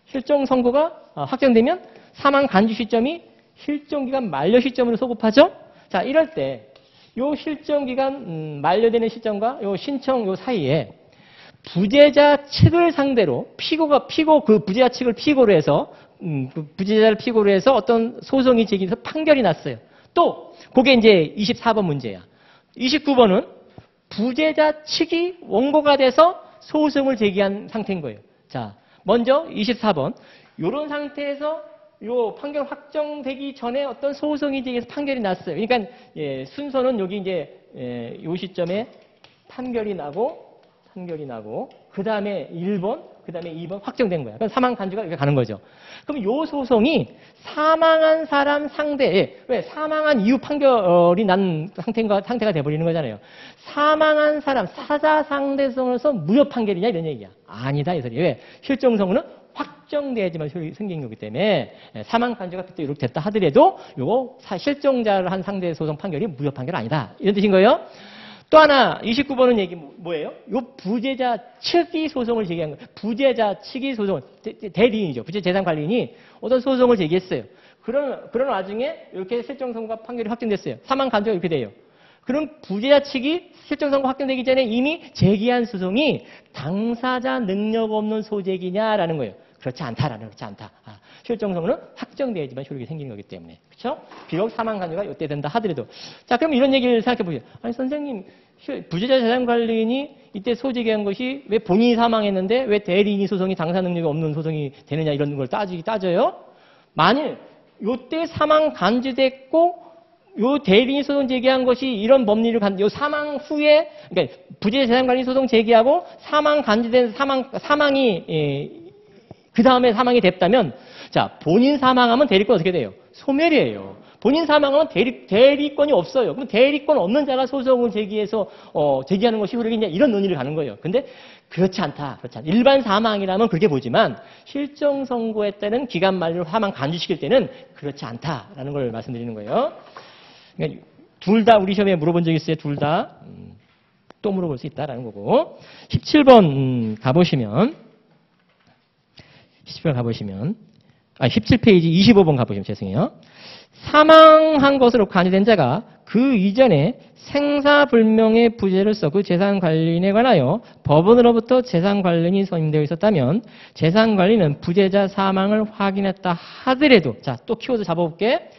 실정 선고가 확정되면 사망 간주 시점이 실정 기간 만료 시점으로 소급하죠. 자, 이럴 때 요 실정 기간 만료되는 시점과 요 신청 요 사이에 부재자 측을 상대로 그 부재자 측을 피고로 해서 그 부재자를 피고로 해서 어떤 소송이 제기돼서 판결이 났어요. 또 그게 이제 24번 문제야. 29번은 부재자 측이 원고가 돼서 소송을 제기한 상태인 거예요. 자, 먼저 24번. 요런 상태에서 요 판결 확정되기 전에 어떤 소송이 제기해서 판결이 났어요. 그러니까 순서는 여기 이제 요 시점에 판결이 나고 그 다음에 1번, 그 다음에 2번 확정된 거야. 그럼 사망 간주가 이렇게 가는 거죠. 그럼 요 소송이 사망한 사람 상대에, 왜? 사망한 이후 판결이 난 상태가 돼버리는 거잖아요. 사망한 사람, 사자 상대성으로서 무효 판결이냐, 이런 얘기야. 아니다, 이 소리. 왜? 실정 선고는 확정돼야지만 생긴 거기 때문에 사망 간주가 그때 이렇게 됐다 하더라도 요거 실정자를 한 상대 소송 판결이 무효 판결 아니다. 이런 뜻인 거예요. 또 하나 29번은 얘기 뭐예요? 요 부재자 측이 소송을 제기한 거예요. 부재자 측이 소송을 대리인이죠. 부재재산관리인이 어떤 소송을 제기했어요. 그런 와중에 이렇게 실정 선고가 판결이 확정됐어요. 사망 간주가 이렇게 돼요. 그럼 부재자 측이 실정 선고 확정되기 전에 이미 제기한 소송이 당사자 능력 없는 소재기냐라는 거예요. 그렇지 않다라는, 그렇지 않다. 실정 선고는 확정돼야지만 효력이 생기는 거기 때문에. 그렇죠? 비록 사망 간주가 이때 된다 하더라도. 자, 그럼 이런 얘기를 생각해 보세요. 아니, 선생님, 부재자 재산관리인이 이때 소재기한 것이 왜 본인이 사망했는데 왜 대리인이 소송이 당사 능력이 없는 소송이 되느냐, 이런 걸 따져요? 만일 요때 사망 간주됐고 요 대리인 소송 제기한 것이 이런 법리를 요 사망 후에, 그러니까 부재자 재산관리 소송 제기하고 사망 간주된 사망이 그 다음에 사망이 됐다면, 자, 본인 사망하면 대리권 어떻게 돼요? 소멸이에요. 본인 사망하면 대리권이 없어요. 그럼 대리권 없는 자가 소송을 제기해서 제기하는 것이 효력이 있냐, 이런 논의를 가는 거예요. 근데 그렇지 않다. 일반 사망이라면 그렇게 보지만 실정 선고에 따른 기간 만료로 사망 간주시킬 때는 그렇지 않다라는 걸 말씀드리는 거예요. 그러니까 둘 다 우리 시험에 물어본 적 있어요. 둘 다 또 물어볼 수 있다라는 거고. 17번 가보시면 17페이지 25번 가보시면 죄송해요. 사망한 것으로 간주된 자가 그 이전에 생사불명의 부재로서 그 재산관리인에 관하여 법원으로부터 재산관리인이 선임되어 있었다면 재산관리는 부재자 사망을 확인했다 하더라도, 자, 또 키워드 잡아볼게.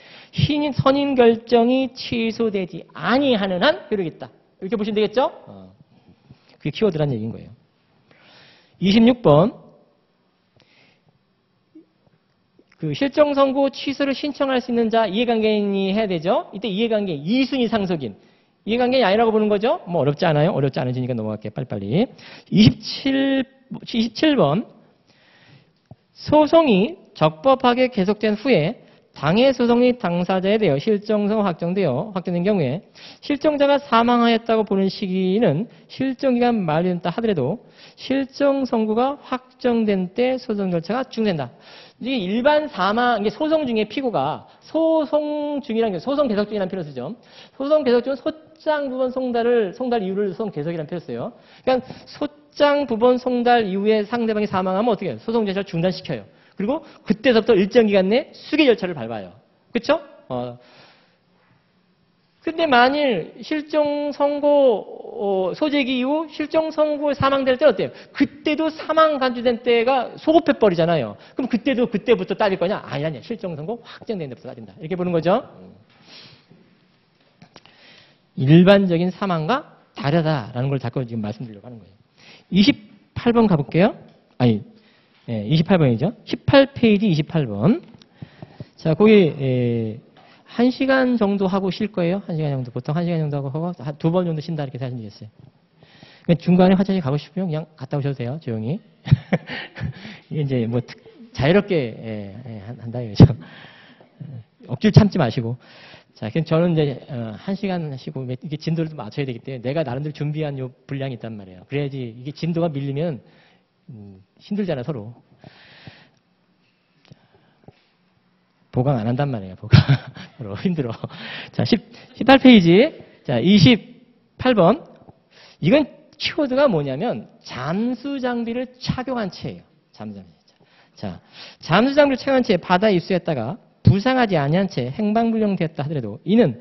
선임 결정이 취소되지 아니하는 한 효력이 있다. 이렇게 보시면 되겠죠? 그게 키워드라는 얘기인 거예요. 26번. 그 실정 선고 취소를 신청할 수 있는 자 이해관계인이 해야 되죠. 이때 이해관계인 2순위 상속인. 이해관계인이 아니라고 보는 거죠. 뭐 어렵지 않아요. 어렵지 않으시니까 넘어갈게요. 빨리빨리. 27번. 소송이 적법하게 계속된 후에 당해 소송이 당사자에 대해 실정선고 확정된 경우에 실정자가 사망하였다고 보는 시기는 실정기간 만료된다 하더라도 실정 선고가 확정된 때 소송 절차가 중단된다. 이게 일반 사망, 이게 소송 중에 피고가 소송 중이라는 게 소송 계속 중이라는 표현을 쓰죠. 소송 계속 중은 소장 부분 송달 이유를 소송 계속이라는 표현을 써요. 그러니까 소장 부분 송달 이후에 상대방이 사망하면 어떻게 해요? 소송 절차를 중단시켜요. 그리고 그때서부터 일정 기간 내 수기 절차를 밟아요. 그렇죠? 근데 만일 실종 선고 소재기 이후 실종 선고에 사망될 때는 어때요? 그때도 사망 간주된 때가 소급해 버리잖아요. 그럼 그때도 그때부터 따질 거냐? 아니 실종 선고 확정된 데부터 따진다. 이렇게 보는 거죠. 일반적인 사망과 다르다라는 걸 자꾸 지금 말씀드리려고 하는 거예요. 28번 가볼게요. 28번이죠. 18페이지 28번. 자, 거기 1시간 정도 하고 쉴 거예요. 1시간 정도. 보통 1시간 정도 하고 2번 정도 쉰다 이렇게 생각하시면 되겠어요. 중간에 화장실 가고 싶으면 그냥 갔다 오셔도 돼요. 조용히. 이게 이제 뭐 자유롭게 한다 이거죠. 억지로 참지 마시고. 자, 그럼 저는 이제 1시간 쉬고 이게 진도를 좀 맞춰야 되기 때문에 내가 나름대로 준비한 요 분량이 있단 말이에요. 그래야지 이게 진도가 밀리면 힘들잖아 서로. 보강 안 한단 말이에요. 보강 서로 힘들어. 자, 18페이지. 자, 28번. 이건 키워드가 뭐냐면 잠수 장비를 착용한 채예요. 잠수 장비. 자, 잠수 장비를 착용한 채 바다에 입수했다가 부상하지 아니한 채 행방불명되었다 하더라도 이는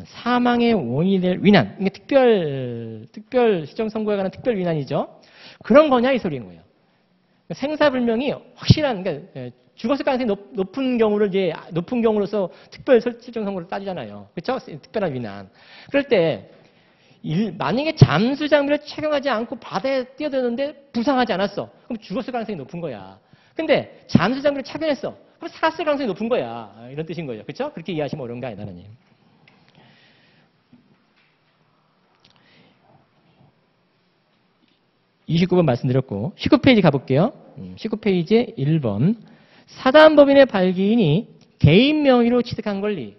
사망의 원인이 될 위난, 이게 특별 실종 선고에 관한 특별 위난이죠. 그런 거냐 이 소리인 거예요. 생사불명이 확실한, 그러니까 죽었을 가능성이 높은 경우를 이제 높은 경우로서 특별 실종 선고를 따지잖아요. 그렇죠? 특별한 위난. 그럴 때 만약에 잠수 장비를 착용하지 않고 바다에 뛰어드는데 부상하지 않았어. 그럼 죽었을 가능성이 높은 거야. 근데 잠수 장비를 착용했어. 그럼 살았을 가능성이 높은 거야. 이런 뜻인 거예요. 그렇죠? 그렇게 이해하시면 어려운 거 아니다. 29번 말씀드렸고 19페이지 가볼게요. 19페이지에 1번. 사단법인의 발기인이 개인 명의로 취득한 권리.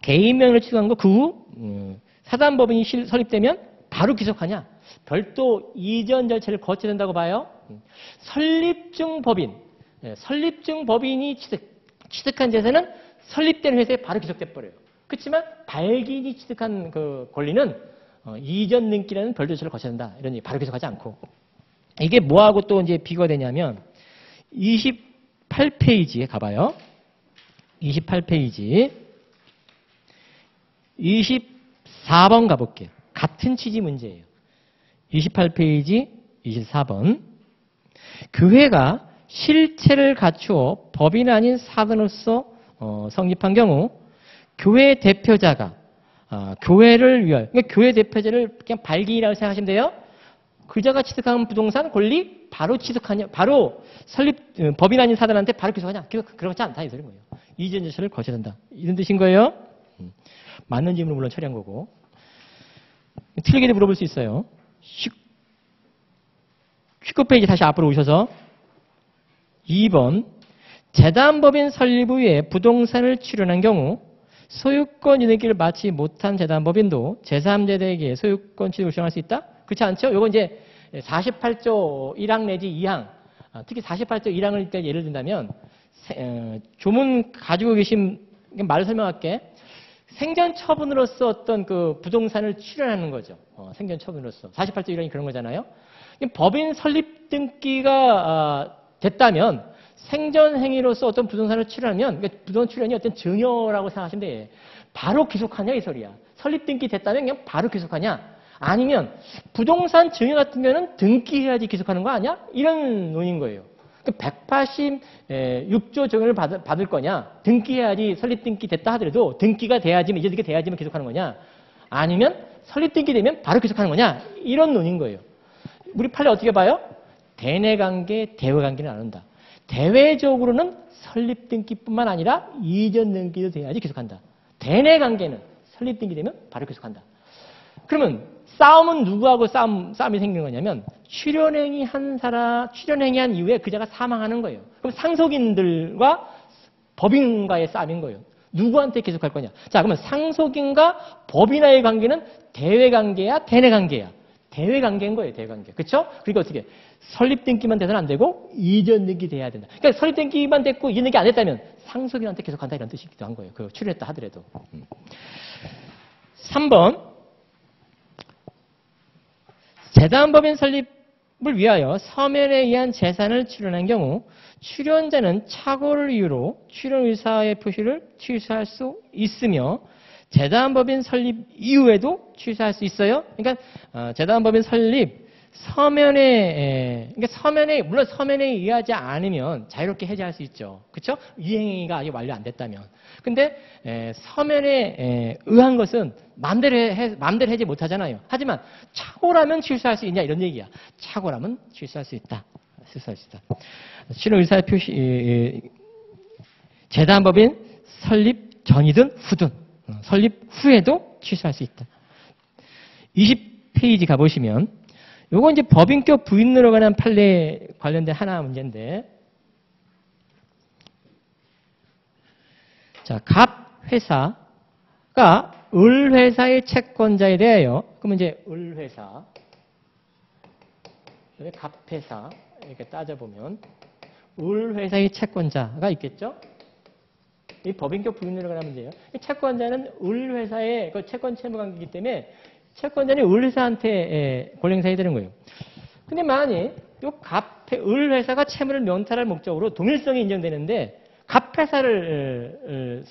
개인 명의로 취득한 거 그 후 사단법인이 설립되면 바로 귀속하냐? 별도 이전 절차를 거쳐야 된다고 봐요. 설립 중 법인. 설립 중 법인이 취득한 재산은 설립된 회사에 바로 귀속돼 버려요. 그렇지만 발기인이 취득한 그 권리는 이전 등기라는 별도 절차를 거쳐야 된다. 이러니 바로 귀속하지 않고. 이게 뭐하고 또 이제 비교가 되냐면 28페이지에 가봐요. 28페이지 24번 가볼게요. 같은 취지 문제예요. 28페이지 24번. 교회가 실체를 갖추어 법인 아닌 사단으로서 성립한 경우 교회 대표자가 교회를 위하여, 그러니까 교회 대표자를 그냥 발기인이라고 생각하시면 돼요. 그자가 취득한 부동산 권리 바로 취득하냐, 바로 법인 아닌 사단한테 바로 귀속하냐? 그렇지 않다 이 소리인 거예요. 이전 절차를 거쳐야 된다. 이런 뜻인 거예요. 맞는 질문을 물론 처리한 거고. 틀리게도 물어볼 수 있어요. 19페이지 다시 앞으로 오셔서 2번. 재단법인 설립 후에 부동산을 출연한 경우 소유권 이득을 마치 못한 재단법인도 제3세대에게 소유권 취득을 주장할 수 있다? 그렇지 않죠? 요거 이제 48조 1항 내지 2항, 특히 48조 1항을 예를 든다면 조문 가지고 계신 말을 설명할게. 생전 처분으로서 어떤 그 부동산을 출연하는 거죠. 생전 처분으로서. 48조 1항이 그런 거잖아요. 법인 설립 등기가 됐다면 생전 행위로서 어떤 부동산을 출연하면 그러니까 부동산 출연이 어떤 증여라고 생각하시면 돼. 바로 귀속하냐 이 소리야. 설립 등기 됐다면 그냥 바로 귀속하냐? 아니면 부동산 증여 같은 경우는 등기해야지 귀속하는 거 아니야? 이런 논의인 거예요. 186조 증여를 받을 거냐? 등기해야지 설립 등기 됐다 하더라도 등기가 돼야지만 이제 돼야지만 귀속하는 거냐? 아니면 설립 등기 되면 바로 귀속하는 거냐? 이런 논의인 거예요. 우리 판례 어떻게 봐요? 대내관계, 대외관계는 나눈다. 대외적으로는 설립 등기뿐만 아니라 이전 등기도 돼야지 귀속한다. 대내관계는 설립 등기 되면 바로 귀속한다. 그러면 싸움은 누구하고 싸움이 생기는 거냐면 출연행위 한 이후에 그자가 사망하는 거예요. 그럼 상속인들과 법인과의 싸움인 거예요. 누구한테 계속할 거냐? 자, 그러면 상속인과 법인과의 관계는 대외관계야, 대내관계야? 대외관계인 거예요, 대외관계. 그렇죠? 그러니까 어떻게? 설립 등기만 돼서는 안 되고 이전 등기 돼야 된다. 그러니까 설립 등기만 됐고 이전 등기 안 됐다면 상속인한테 계속한다 이런 뜻이기도 한 거예요. 그 출연했다 하더라도. 3번. 재단법인 설립 위하여 서면에 의한 재산을 출연한 경우 출연자는 착오를 이유로 출연 의사의 표시를 취소할 수 있으며 재단법인 설립 이후에도 취소할 수 있어요. 그러니까 재단법인 설립 서면에 물론 서면에 의하지 않으면 자유롭게 해제할 수 있죠. 그렇죠? 이행행위가 아직 완료 안 됐다면. 근데 서면에 의한 것은 마음대로 해제 못 하잖아요. 하지만 착오라면 취소할 수 있냐 이런 얘기야. 착오라면 취소할 수 있다. 취소할 수 있다. 출연 의사의 표시 재단법인 설립 전이든 후든 설립 후에도 취소할 수 있다. 20페이지 가보시면 요거 이제 법인격 부인으로 관한 판례 관련된 하나 문제인데, 자, 갑 회사가 을 회사의 채권자에 대하여, 그러면 이제 을 회사, 갑 회사 이렇게 따져보면 을 회사의 채권자가 있겠죠? 이 법인격 부인으로 관한 문제예요. 이 채권자는 을 회사의 그 채권 채무 관계이기 때문에 채권자는 을 회사한테 권리행사해야 되는 거예요. 근데 만약 을 회사가 채무를 면탈할 목적으로 동일성이 인정되는데 갑 회사를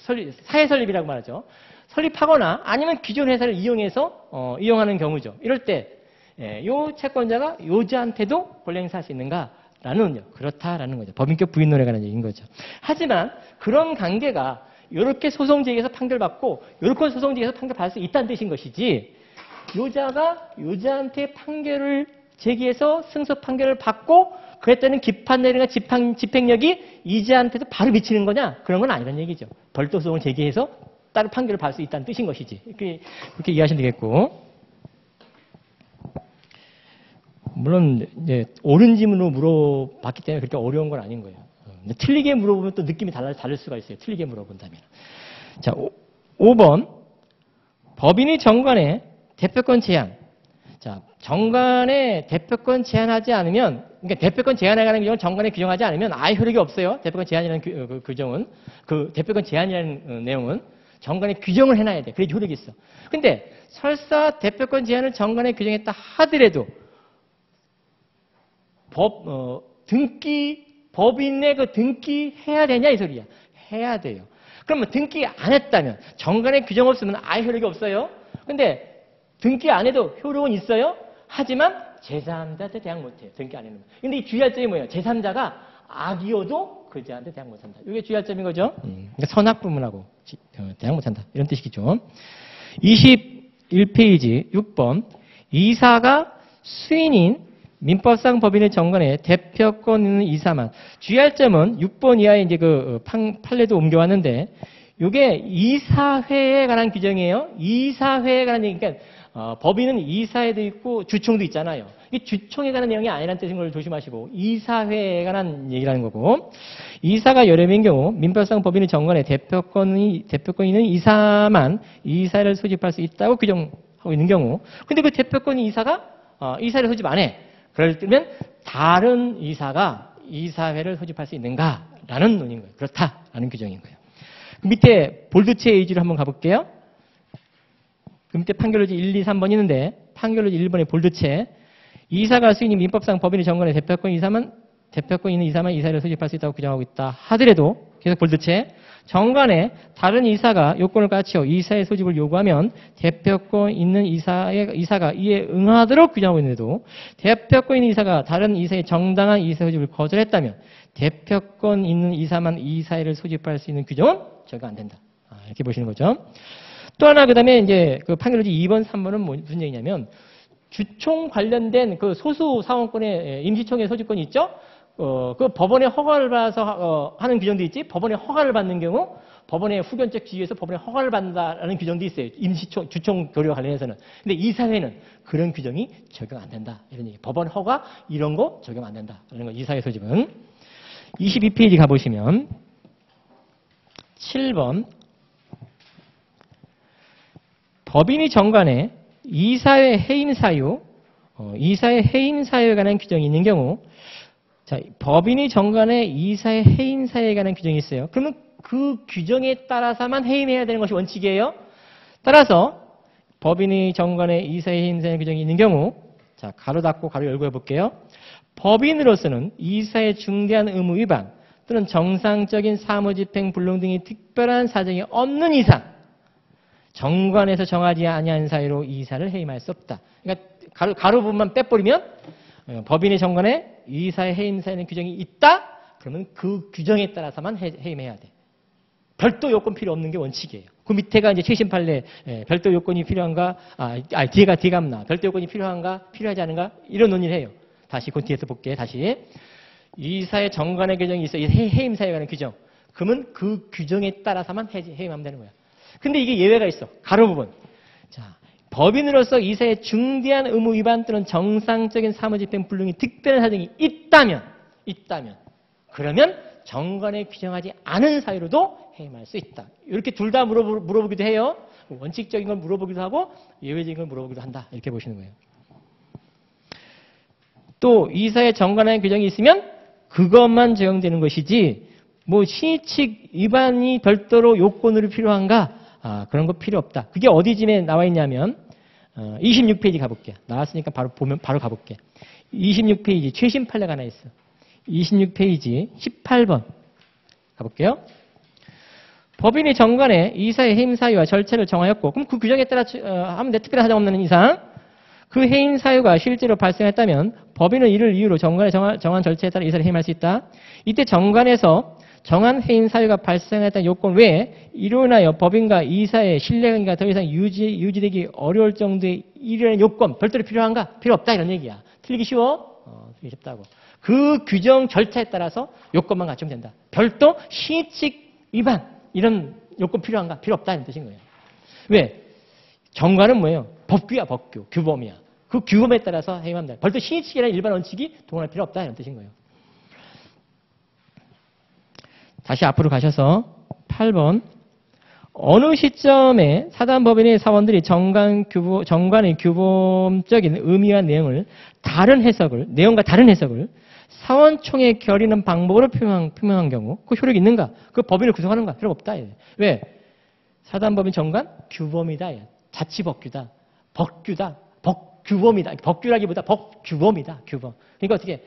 사회 설립이라고 말하죠. 설립하거나 아니면 기존 회사를 이용해서 이용하는 경우죠. 이럴 때 요 채권자가 요자한테도 권리행사할 수 있는가라는 그렇다라는 거죠. 법인격 부인론에 관한 얘기인 거죠. 하지만 그런 관계가 이렇게 소송 제기해서 판결받고 이렇게 소송 제기해서 판결받을 수 있다는 뜻인 것이지, 요자가 요자한테 판결을 제기해서 승소 판결을 받고 그랬더니 기판 내리나 집행력이 이자한테도 바로 미치는 거냐? 그런 건 아니라는 얘기죠. 별도 소송을 제기해서 따로 판결을 받을 수 있다는 뜻인 것이지. 그렇게 이해하시면 되겠고. 물론 이제 옳은 질문으로 물어봤기 때문에 그렇게 어려운 건 아닌 거예요. 근데 틀리게 물어보면 또 느낌이 다를 수가 있어요. 틀리게 물어본다면. 자, 5번. 법인이 정관에 대표권 제한. 자, 정관에 대표권 제한하지 않으면, 그러니까 대표권 제한에 관한 규정을 정관에 규정하지 않으면 아예 효력이 없어요. 대표권 제한이라는 규정은, 그 대표권 제한이라는 내용은 정관에 규정을 해놔야 돼. 그래야 효력이 있어. 근데 설사 대표권 제한을 정관에 규정했다 하더라도 법인의 그 등기 해야 되냐 이 소리야. 해야 돼요. 그러면 등기 안 했다면 정관에 규정 없으면 아예 효력이 없어요. 근데 등기 안 해도 효력은 있어요. 하지만 제3자한테 대항 못해요. 등기 안 해놓으면. 근데 이 주의할 점이 뭐예요? 제3자가 악이어도 그자한테 대항 못한다. 이게 주의할 점인 거죠. 그러니까 선악 부문하고 대항 못한다. 이런 뜻이겠죠. 21페이지 6번. 이사가 수인인 민법상 법인의 정관에 대표권 있는 이사만. 주의할 점은 6번 이하에 이제 그 판례도 옮겨왔는데, 이게 이사회에 관한 규정이에요. 이사회에 관한 얘기. 그러니까 법인은 이사회도 있고 주총도 있잖아요. 이 주총에 관한 내용이 아니라는 뜻인 걸 조심하시고, 이사회에 관한 얘기라는 거고, 이사가 여러 명인 경우 민법상 법인의 정관에 대표권 있는 이사만 이사를 소집할 수 있다고 규정하고 있는 경우, 근데 그 대표권 이사가 이사를 소집 안 해. 그럴 때면 다른 이사가 이사회를 소집할 수 있는가라는 논의인 거예요. 그렇다라는 규정인 거예요. 밑에 볼드체 A지로 한번 가볼게요. 그 밑에 판결로지 1, 2, 3번 있는데, 판결로지 1번에 볼드체. 이사가 수인이 민법상 법인의 정관에 대표권 있는 이사만 이사를 소집할 수 있다고 규정하고 있다 하더라도, 계속 볼드체. 정관에 다른 이사가 요건을 갖추어 이사의 소집을 요구하면 대표권 있는 이사가 이에 응하도록 규정하고 있는데도, 대표권 있는 이사가 다른 이사의 정당한 이사 소집을 거절했다면 대표권 있는 이사만 이사회를 소집할 수 있는 규정은 적용 안 된다. 이렇게 보시는 거죠. 또 하나 그다음에 이제 그 판결로지 2번, 3번은 무슨 얘기냐면, 주총 관련된 그 소수 사원권의 임시총회 소집권이 있죠. 그 법원의 허가를 받아서 하는 규정도 있지. 법원의 허가를 받는 경우 법원의 후견적 지위에서 법원의 허가를 받는다라는 규정도 있어요. 주총 교류 관련해서는. 근데 이사회는 그런 규정이 적용 안 된다. 이런 얘기. 법원 허가 이런 거 적용 안 된다. 이런 거 이사회 소집은. 22페이지 가보시면 7번. 법인이 정관에 이사회 해임 사유, 이사회 해임 사유에 관한 규정이 있는 경우, 자, 법인이 정관에 이사회 해임 사유에 관한 규정이 있어요. 그러면 그 규정에 따라서만 해임해야 되는 것이 원칙이에요. 따라서 법인이 정관에 이사회 해임 사유 규정이 있는 경우, 자, 가로 닫고 가로 열고 해볼게요. 법인으로서는 이사의 중대한 의무 위반 또는 정상적인 사무집행 불능 등의 특별한 사정이 없는 이상 정관에서 정하지 아니한 사유로 이사를 해임할 수 없다. 그러니까 가로 부분만 빼버리면 법인의 정관에 이사의 해임 사유는 규정이 있다. 그러면 그 규정에 따라서만 해임해야 돼. 별도 요건 필요 없는 게 원칙이에요. 그 밑에가 이제 최신 판례 별도 요건이 필요한가? 뒤가 뒤감나 별도 요건이 필요한가? 필요하지 않은가? 이런 논의를 해요. 다시 그 뒤에서 볼게. 다시 이사의 정관의 규정이 있어. 해임 사유에 관한 규정. 그러면 그 규정에 따라서만 해임하면 되는 거야. 근데 이게 예외가 있어. 가로 부분. 자, 법인으로서 이사의 중대한 의무 위반 또는 정상적인 사무집행 불능이 특별한 사정이 있다면 그러면 정관에 규정하지 않은 사유로도 해임할 수 있다. 이렇게 둘 다 물어보기도 해요. 원칙적인 걸 물어보기도 하고 예외적인 걸 물어보기도 한다. 이렇게 보시는 거예요. 또 이사의 정관에 규정이 있으면 그것만 적용되는 것이지 뭐 신의칙 위반이 별도로 요건으로 필요한가? 그런 거 필요 없다. 그게 어디쯤에 나와 있냐면 26페이지 가볼게요. 나왔으니까 바로 가볼게. 26페이지 최신 판례가 하나 있어. 26페이지 18번 가볼게요. 법인의 정관에 이사의 해임 사유와 절차를 정하였고 그럼 그 규정에 따라 하면 돼. 특별한 사정 없는 이상 그 해임 사유가 실제로 발생했다면 법인은 이를 이유로 정관에 정한 절차에 따라 이사를 해임할 수 있다. 이때 정관에서 정한 해임 사유가 발생했다는 요건 외에 이로 인하여 법인과 이사의 신뢰관계가 더 이상 유지되기 어려울 정도의 이러한 요건 별도로 필요한가? 필요 없다 이런 얘기야. 틀리기 쉬워? 틀리기 쉽다고. 그 규정 절차에 따라서 요건만 갖추면 된다. 별도 신의칙 위반 이런 요건 필요한가? 필요 없다 이런 뜻인 거예요. 왜? 정관은 뭐예요? 법규야 법규. 규범이야. 그 규범에 따라서 해임하면 된다. 별도 신의칙이라는 일반 원칙이 동원할 필요 없다 이런 뜻인 거예요. 다시 앞으로 가셔서 8번. 어느 시점에 사단법인의 사원들이 정관의 규범적인 의미와 내용과 다른 해석을 사원총회 결의는 방법으로 표명한 경우 그 효력이 있는가? 그 법인을 구성하는가? 필요 없다. 왜? 사단법인 정관? 규범이다. 자치법규다. 법규다. 법규범이다. 법규라기보다 법규범이다. 규범. 그러니까 어떻게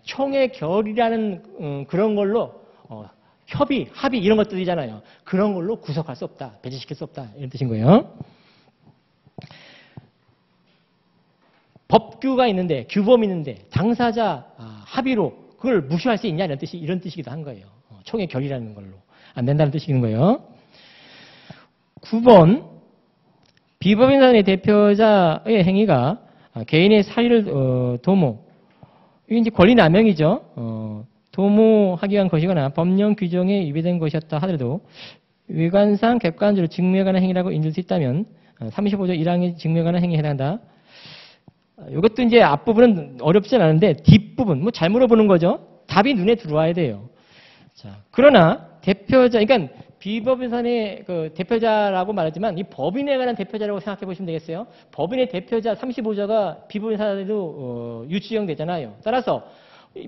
총회 결의라는 그런 걸로 협의, 합의 이런 것들이잖아요. 그런 걸로 구속할 수 없다. 배제시킬 수 없다. 이런 뜻인 거예요. 법규가 있는데 규범이 있는데 당사자 합의로 그걸 무시할 수 있냐 이런 뜻이기도 한 거예요. 총회 결의라는 걸로. 안 된다는 뜻인 거예요. 9번. 비법인사의 대표자의 행위가 개인의 사유를 도모. 이게 이제 권리 남용이죠. 도모하기 위한 것이거나 법령 규정에 위배된 것이었다 하더라도 외관상 객관적으로 직무에 관한 행위라고 인정할 수 있다면 35조 1항의 직무에 관한 행위에 해당한다. 이것도 이제 앞부분은 어렵진 않은데 뒷부분 뭐 잘 물어보는 거죠. 답이 눈에 들어와야 돼요. 자, 그러나 대표자, 그러니까 비법인사의 그 대표자라고 말하지만 이 법인에 관한 대표자라고 생각해 보시면 되겠어요. 법인의 대표자 35조가 비법인사에도 유치형되잖아요. 따라서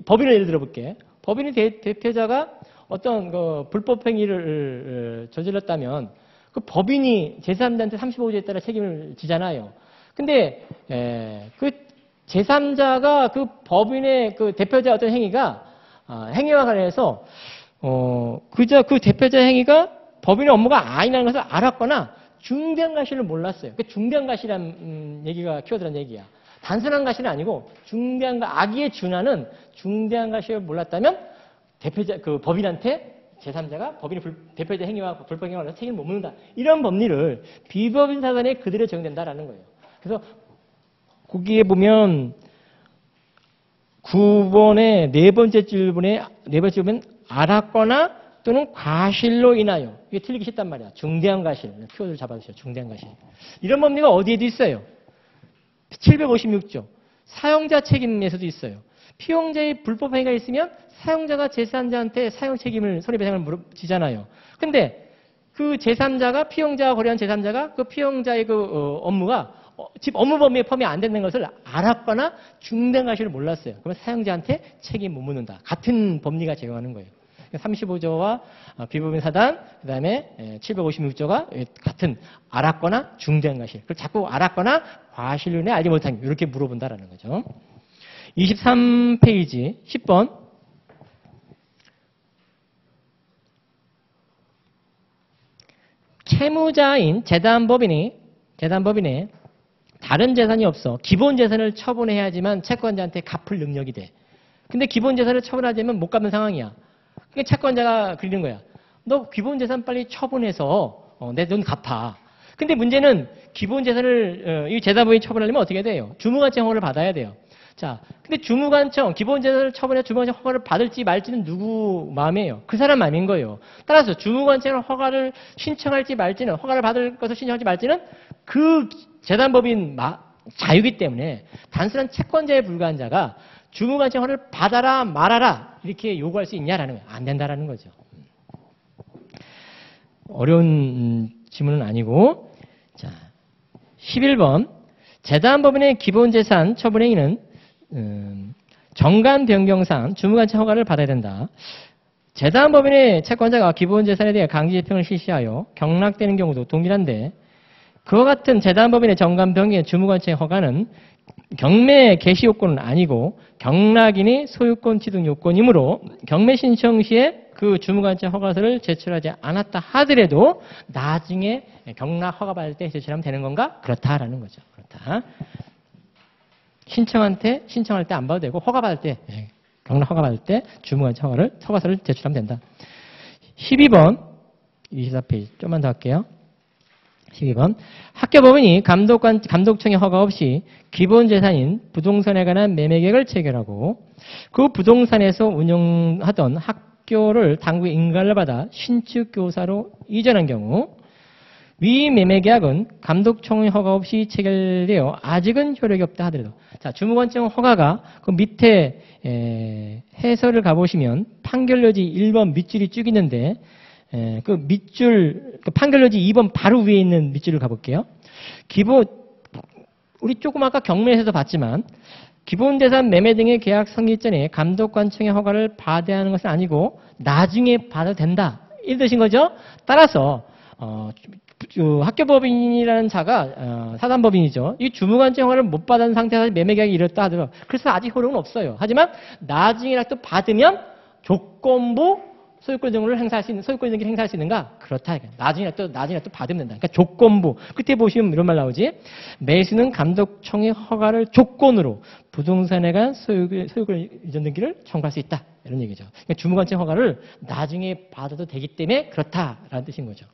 법인을 예를 들어볼게. 법인의 대표자가 어떤 그 불법 행위를 저질렀다면 그 법인이 제3자한테 35조에 따라 책임을 지잖아요. 근데 그 제3자가 그 법인의 그 대표자 어떤 행위가 행위와 관련해서 그저 그 대표자 행위가 법인의 업무가 아니라는 것을 알았거나 중대한 과실을 몰랐어요. 그 중대한 과실이라는 얘기가 키워드란 얘기야. 단순한 과실은 아니고 중대한 악의에 준하는 중대한 과실을 몰랐다면 대표자 그 법인한테 제3자가 법인의 대표자 행위와 불법 행위와 관련해서 책임을 못 묻는다. 이런 법리를 비법인 사단에 그대로 적용된다라는 거예요. 그래서 거기에 보면 9번의 네 번째 줄은 알았거나 또는 과실로 인하여 이게 틀리기 쉽단 말이야. 중대한 과실. 키워드를 잡아주세요. 중대한 과실. 이런 법리가 어디에도 있어요. 756조. 사용자 책임에서도 있어요. 피용자의 불법 행위가 있으면 사용자가 제3자한테 사용 책임을 손해배상을 지잖아요. 근데 그 제3자가 피용자와 거래한 제3자가 그 피용자의 그 업무가 집 업무 범위에 포함이 안 되는 것을 알았거나 중대한 과실을 몰랐어요. 그러면 사용자한테 책임 못 묻는다. 같은 법리가 적용하는 거예요. 35조와 비법인 사단, 그 다음에 756조가 같은 알았거나 중대한 과실. 그걸 자꾸 알았거나 과실론에 알지 못한 이렇게 물어본다라는 거죠. 23페이지 10번. 채무자인 재단법인이 다른 재산이 없어 기본 재산을 처분해야지만 채권자한테 갚을 능력이 돼. 근데 기본 재산을 처분하자면 못 갚는 상황이야. 그러니까 채권자가 그리는 거야. 너 기본 재산 빨리 처분해서 내 돈 갚아. 근데 문제는 기본 재산을 이 재단법인이 처분하려면 어떻게 돼요? 주무관청 허가를 받아야 돼요. 자, 근데 주무관청 기본 재산을 처분해 주무관청 허가를 받을지 말지는 누구 마음이에요? 그 사람 마음인 거예요. 따라서 주무관청 허가를 신청할지 말지는 허가를 받을 것을 신청할지 말지는 그 재단법인 자유이기 때문에 단순한 채권자에 불과한 자가 주무관청 허가를 받아라 말아라 이렇게 요구할 수 있냐라는 거예요. 안 된다라는 거죠. 어려운 질문은 아니고. 자, 11번. 재단법인의 기본재산 처분행위는 정관 변경상 주무관청 허가를 받아야 된다. 재단법인의 채권자가 기본재산에 대해 강제집행을 실시하여 경락되는 경우도 동일한데 그와 같은 재단법인의 정관 변경의 주무관청의 허가는 경매 개시 요건은 아니고 경락인이 소유권 취득 요건이므로 경매 신청 시에 그 주무관청 허가서를 제출하지 않았다 하더라도 나중에 경락 허가 받을 때 제출하면 되는 건가? 그렇다라는 거죠. 그렇다. 신청할 때 안 봐도 되고 허가 받을 때 경락 허가 받을 때 주무관청 허가서를 제출하면 된다. 12번 24페이지 좀만 더 할게요. 12번. 학교법인이 감독청의 허가 없이 기본재산인 부동산에 관한 매매계획을 체결하고 그 부동산에서 운영하던 학교를 당국의 인가를 받아 신축교사로 이전한 경우 위 매매계약은 감독청의 허가 없이 체결되어 아직은 효력이 없다 하더라도 자 주무관청 허가가 그 밑에 해설을 가보시면 판결료지 1번 밑줄이 쭉 있는데 그 밑줄, 그 판결료지 2번 바로 위에 있는 밑줄을 가볼게요. 우리 조금 아까 경매에서도 봤지만, 기본재산 매매 등의 계약 성립 전에 감독관청의 허가를 받아야 하는 것은 아니고, 나중에 받아도 된다. 이 뜻인 거죠? 따라서, 학교법인이라는 자가, 사단법인이죠. 이 주무관청 허가를 못 받은 상태에서 매매 계약이 이뤘다 하더라도, 그래서 아직 효력은 없어요. 하지만, 나중에라도 받으면 조건부 소유권 정보를 행사할 수 있는, 소유권 등기를 행사할 수 있는가? 그렇다. 나중에 또 받으면 된다. 그러니까 조건부. 끝에 보시면 이런 말 나오지. 매수는 감독청의 허가를 조건으로 부동산에 관한 소유권 이전 등기를 청구할 수 있다. 이런 얘기죠. 그러니까 주무관청 허가를 나중에 받아도 되기 때문에 그렇다라는 뜻인 거죠.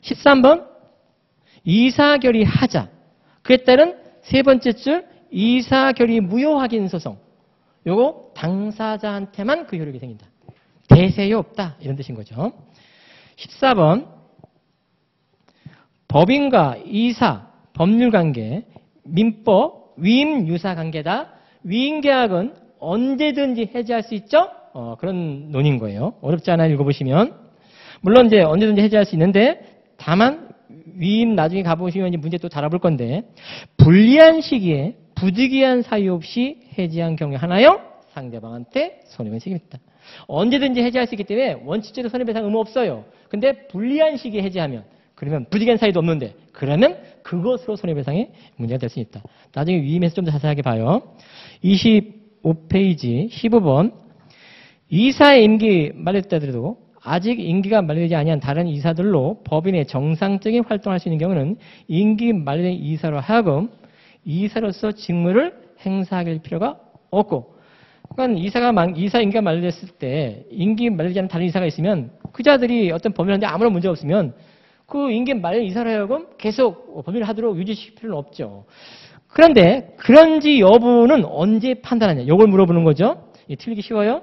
13번. 이사결의 하자. 그에 따른 세 번째 줄 이사결의 무효 확인 소송. 요거 당사자한테만 그 효력이 생긴다. 대세요 없다 이런 뜻인 거죠. 14번 법인과 이사, 법률관계, 민법, 위임, 유사관계다. 위임계약은 언제든지 해지할 수 있죠? 그런 논인 거예요. 어렵지 않아 읽어보시면. 물론 이제 언제든지 해지할 수 있는데 다만 위임 나중에 가보시면 이제 문제 또 달아볼 건데 불리한 시기에 부득이한 사유 없이 해지한 경우에 하나요? 상대방한테 손해배상 책임이 있다. 언제든지 해지할 수 있기 때문에 원칙적으로 손해배상 의무 없어요. 근데 불리한 시기에 해지하면 그러면 부득이한 사유도 없는데 그러면 그것으로 손해배상의 문제가 될 수 있다. 나중에 위임에서 좀 더 자세하게 봐요. 25페이지 15번 이사의 임기 만료됐다더라도 아직 임기가 만료되지 아니한 다른 이사들로 법인의 정상적인 활동할 수 있는 경우는 임기 만료된 이사로 하여금 이사로서 직무를 행사할 필요가 없고 그러니까 이사 임기가 만료됐을 때 임기 만료되지 않은 다른 이사가 있으면 그 자들이 어떤 법률을 하는데 아무런 문제 없으면 그 임기 만료 이사로 하여금 계속 법률을 하도록 유지시킬 필요는 없죠. 그런데 그런지 여부는 언제 판단하냐 이걸 물어보는 거죠. 틀리기 쉬워요.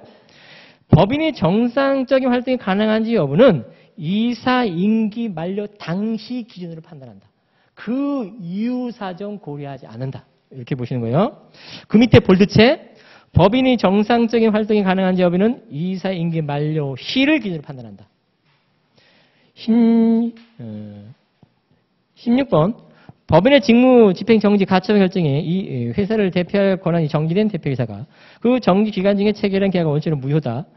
법인이 정상적인 활동이 가능한지 여부는 이사 임기 만료 당시 기준으로 판단한다. 그 이유 사정 고려하지 않는다. 이렇게 보시는 거예요. 그 밑에 볼드체 법인이 정상적인 활동이 가능한지 여부는 이사 임기 만료 시를 기준으로 판단한다. 16번 법인의 직무, 집행, 정지, 가처분 결정에 이 회사를 대표할 권한이 정지된 대표이사가 그 정지 기간 중에 체결한 계약은 원칙으로 무효다.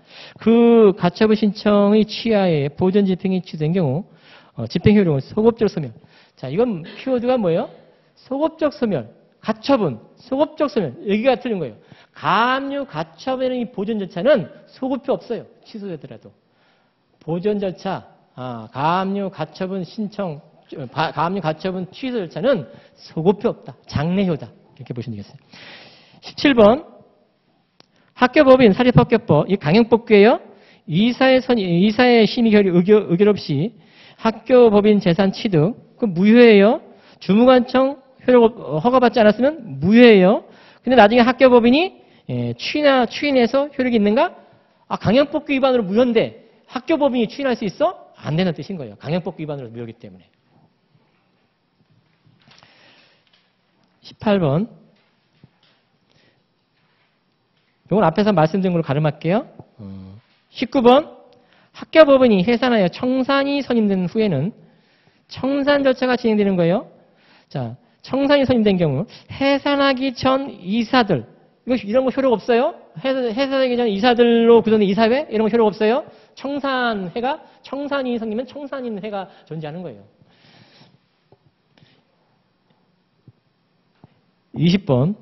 그 가처분 신청의 취하에 보전 집행이 취소된 경우 집행 효력은 소급적 소멸. 자, 이건 키워드가 뭐예요? 소급적 소멸. 가처분, 소급적 소멸. 여기가 틀린 거예요. 가압류 가처분의 이 보전 절차는 소급표 없어요. 취소되더라도. 보전 절차, 가압류 가처분 신청, 가압류 가처분 취소 절차는 소급표 없다. 장래효다. 이렇게 보시면 되겠어요. 17번. 학교법인 사립학교법, 이 강형법규예요. 이사의 심의 결의 의결 없이 학교법인 재산 취득, 그 무효예요. 주무관청 허가받지 않았으면 무효예요. 근데 나중에 학교법인이 추인해서 효력이 있는가? 강형법규 위반으로 무효인데 학교법인이 추인할 수 있어? 안 되는 뜻인 거예요. 강형법규 위반으로 무효이기 때문에. 18번. 이건 앞에서 말씀드린 걸로 가름할게요. 19번. 학교법인이 해산하여 청산이 선임된 후에는 청산 절차가 진행되는 거예요. 자, 청산이 선임된 경우 해산하기 전 이사들, 이런 거 효력 없어요? 해산하기 전 이사들로 구성된 이사회? 이런 거 효력 없어요? 청산회가, 청산이 생기면 청산인회가 존재하는 거예요. 20번.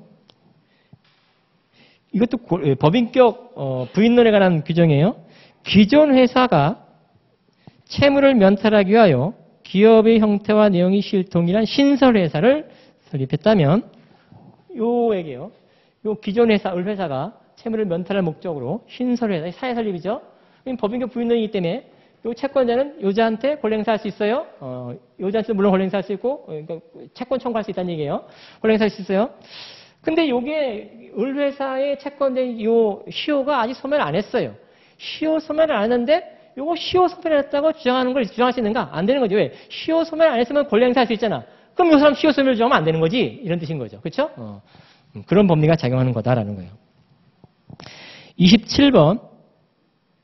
이것도 법인격 부인론에 관한 규정이에요. 기존 회사가 채무를 면탈하기 위하여 기업의 형태와 내용이 실동일한 신설회사를 설립했다면 요에게요. 요 기존 회사가 채무를 면탈할 목적으로 신설회사, 사회 설립이죠. 법인격 부인론이기 때문에 요 채권자는 요자한테 권리 행사할 수 있어요. 요자한테 물론 권리 행사할 수 있고, 그러니까 채권 청구할 수 있다는 얘기예요. 권리 행사할 수 있어요. 근데 요게 을회사의 채권된 요 시효가 아직 소멸 안 했어요. 시효 소멸을 안 했는데 요거 시효 소멸했다고 주장하는 걸 주장할 수 있는가? 안 되는 거죠. 왜? 시효 소멸 안 했으면 권리 행사할 수 있잖아. 그럼 요 사람 시효 소멸 주장하면 안 되는 거지. 이런 뜻인 거죠. 그렇죠? 그런 법리가 작용하는 거다라는 거예요. 27번.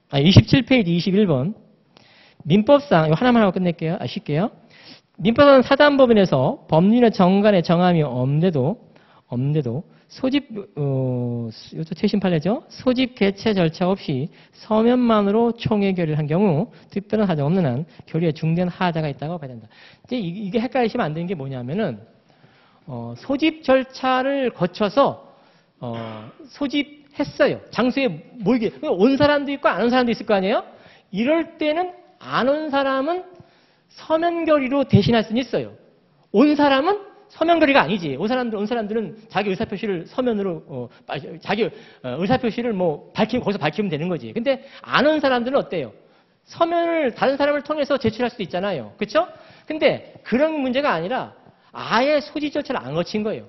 27페이지 21번. 민법상 이거 하나만 하고 끝낼게요. 쉽게요. 민법상 사단법인에서 법률의 정관의 정함이 없는데도 소집, 이것도 최신 판례죠. 소집 개최 절차 없이 서면만으로 총회 결의를 한 경우 특별한 사정 없는 한 결의에 중대한 하자가 있다고 봐야 된다. 이제 이게 헷갈리시면 안 되는 게 뭐냐면은, 소집 절차를 거쳐서, 소집했어요. 장소에 모이게. 온 사람도 있고 안 온 사람도 있을 거 아니에요? 이럴 때는 안 온 사람은 서면 결의로 대신할 수는 있어요. 온 사람은 서면 결의가 아니지. 온 사람들은 자기 의사표시를 서면으로, 자기 의사표시를 거기서 밝히면 되는 거지. 근데 안 온 사람들은 어때요? 서면을 다른 사람을 통해서 제출할 수도 있잖아요. 그쵸? 근데 그런 문제가 아니라 아예 소집 절차를 안 거친 거예요.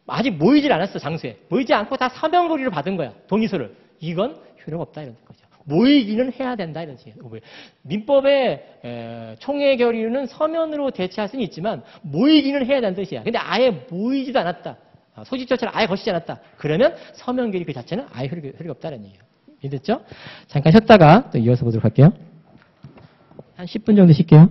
아직 모이질 않았어, 장소에. 모이지 않고 다 서면 결의로 받은 거야, 동의서를. 이건 효력 없다, 이런 거죠. 모이기는 해야 된다, 이런 식이에요. 민법의 총회 결의는 서면으로 대체할 수는 있지만 모이기는 해야 된다는 뜻이야. 근데 아예 모이지도 않았다. 소집 절차를 아예 거치지 않았다. 그러면 서면 결의 그 자체는 아예 효력이 없다는 얘기예요. 이해됐죠? 잠깐 쉬었다가 또 이어서 보도록 할게요. 한 10분 정도 쉴게요.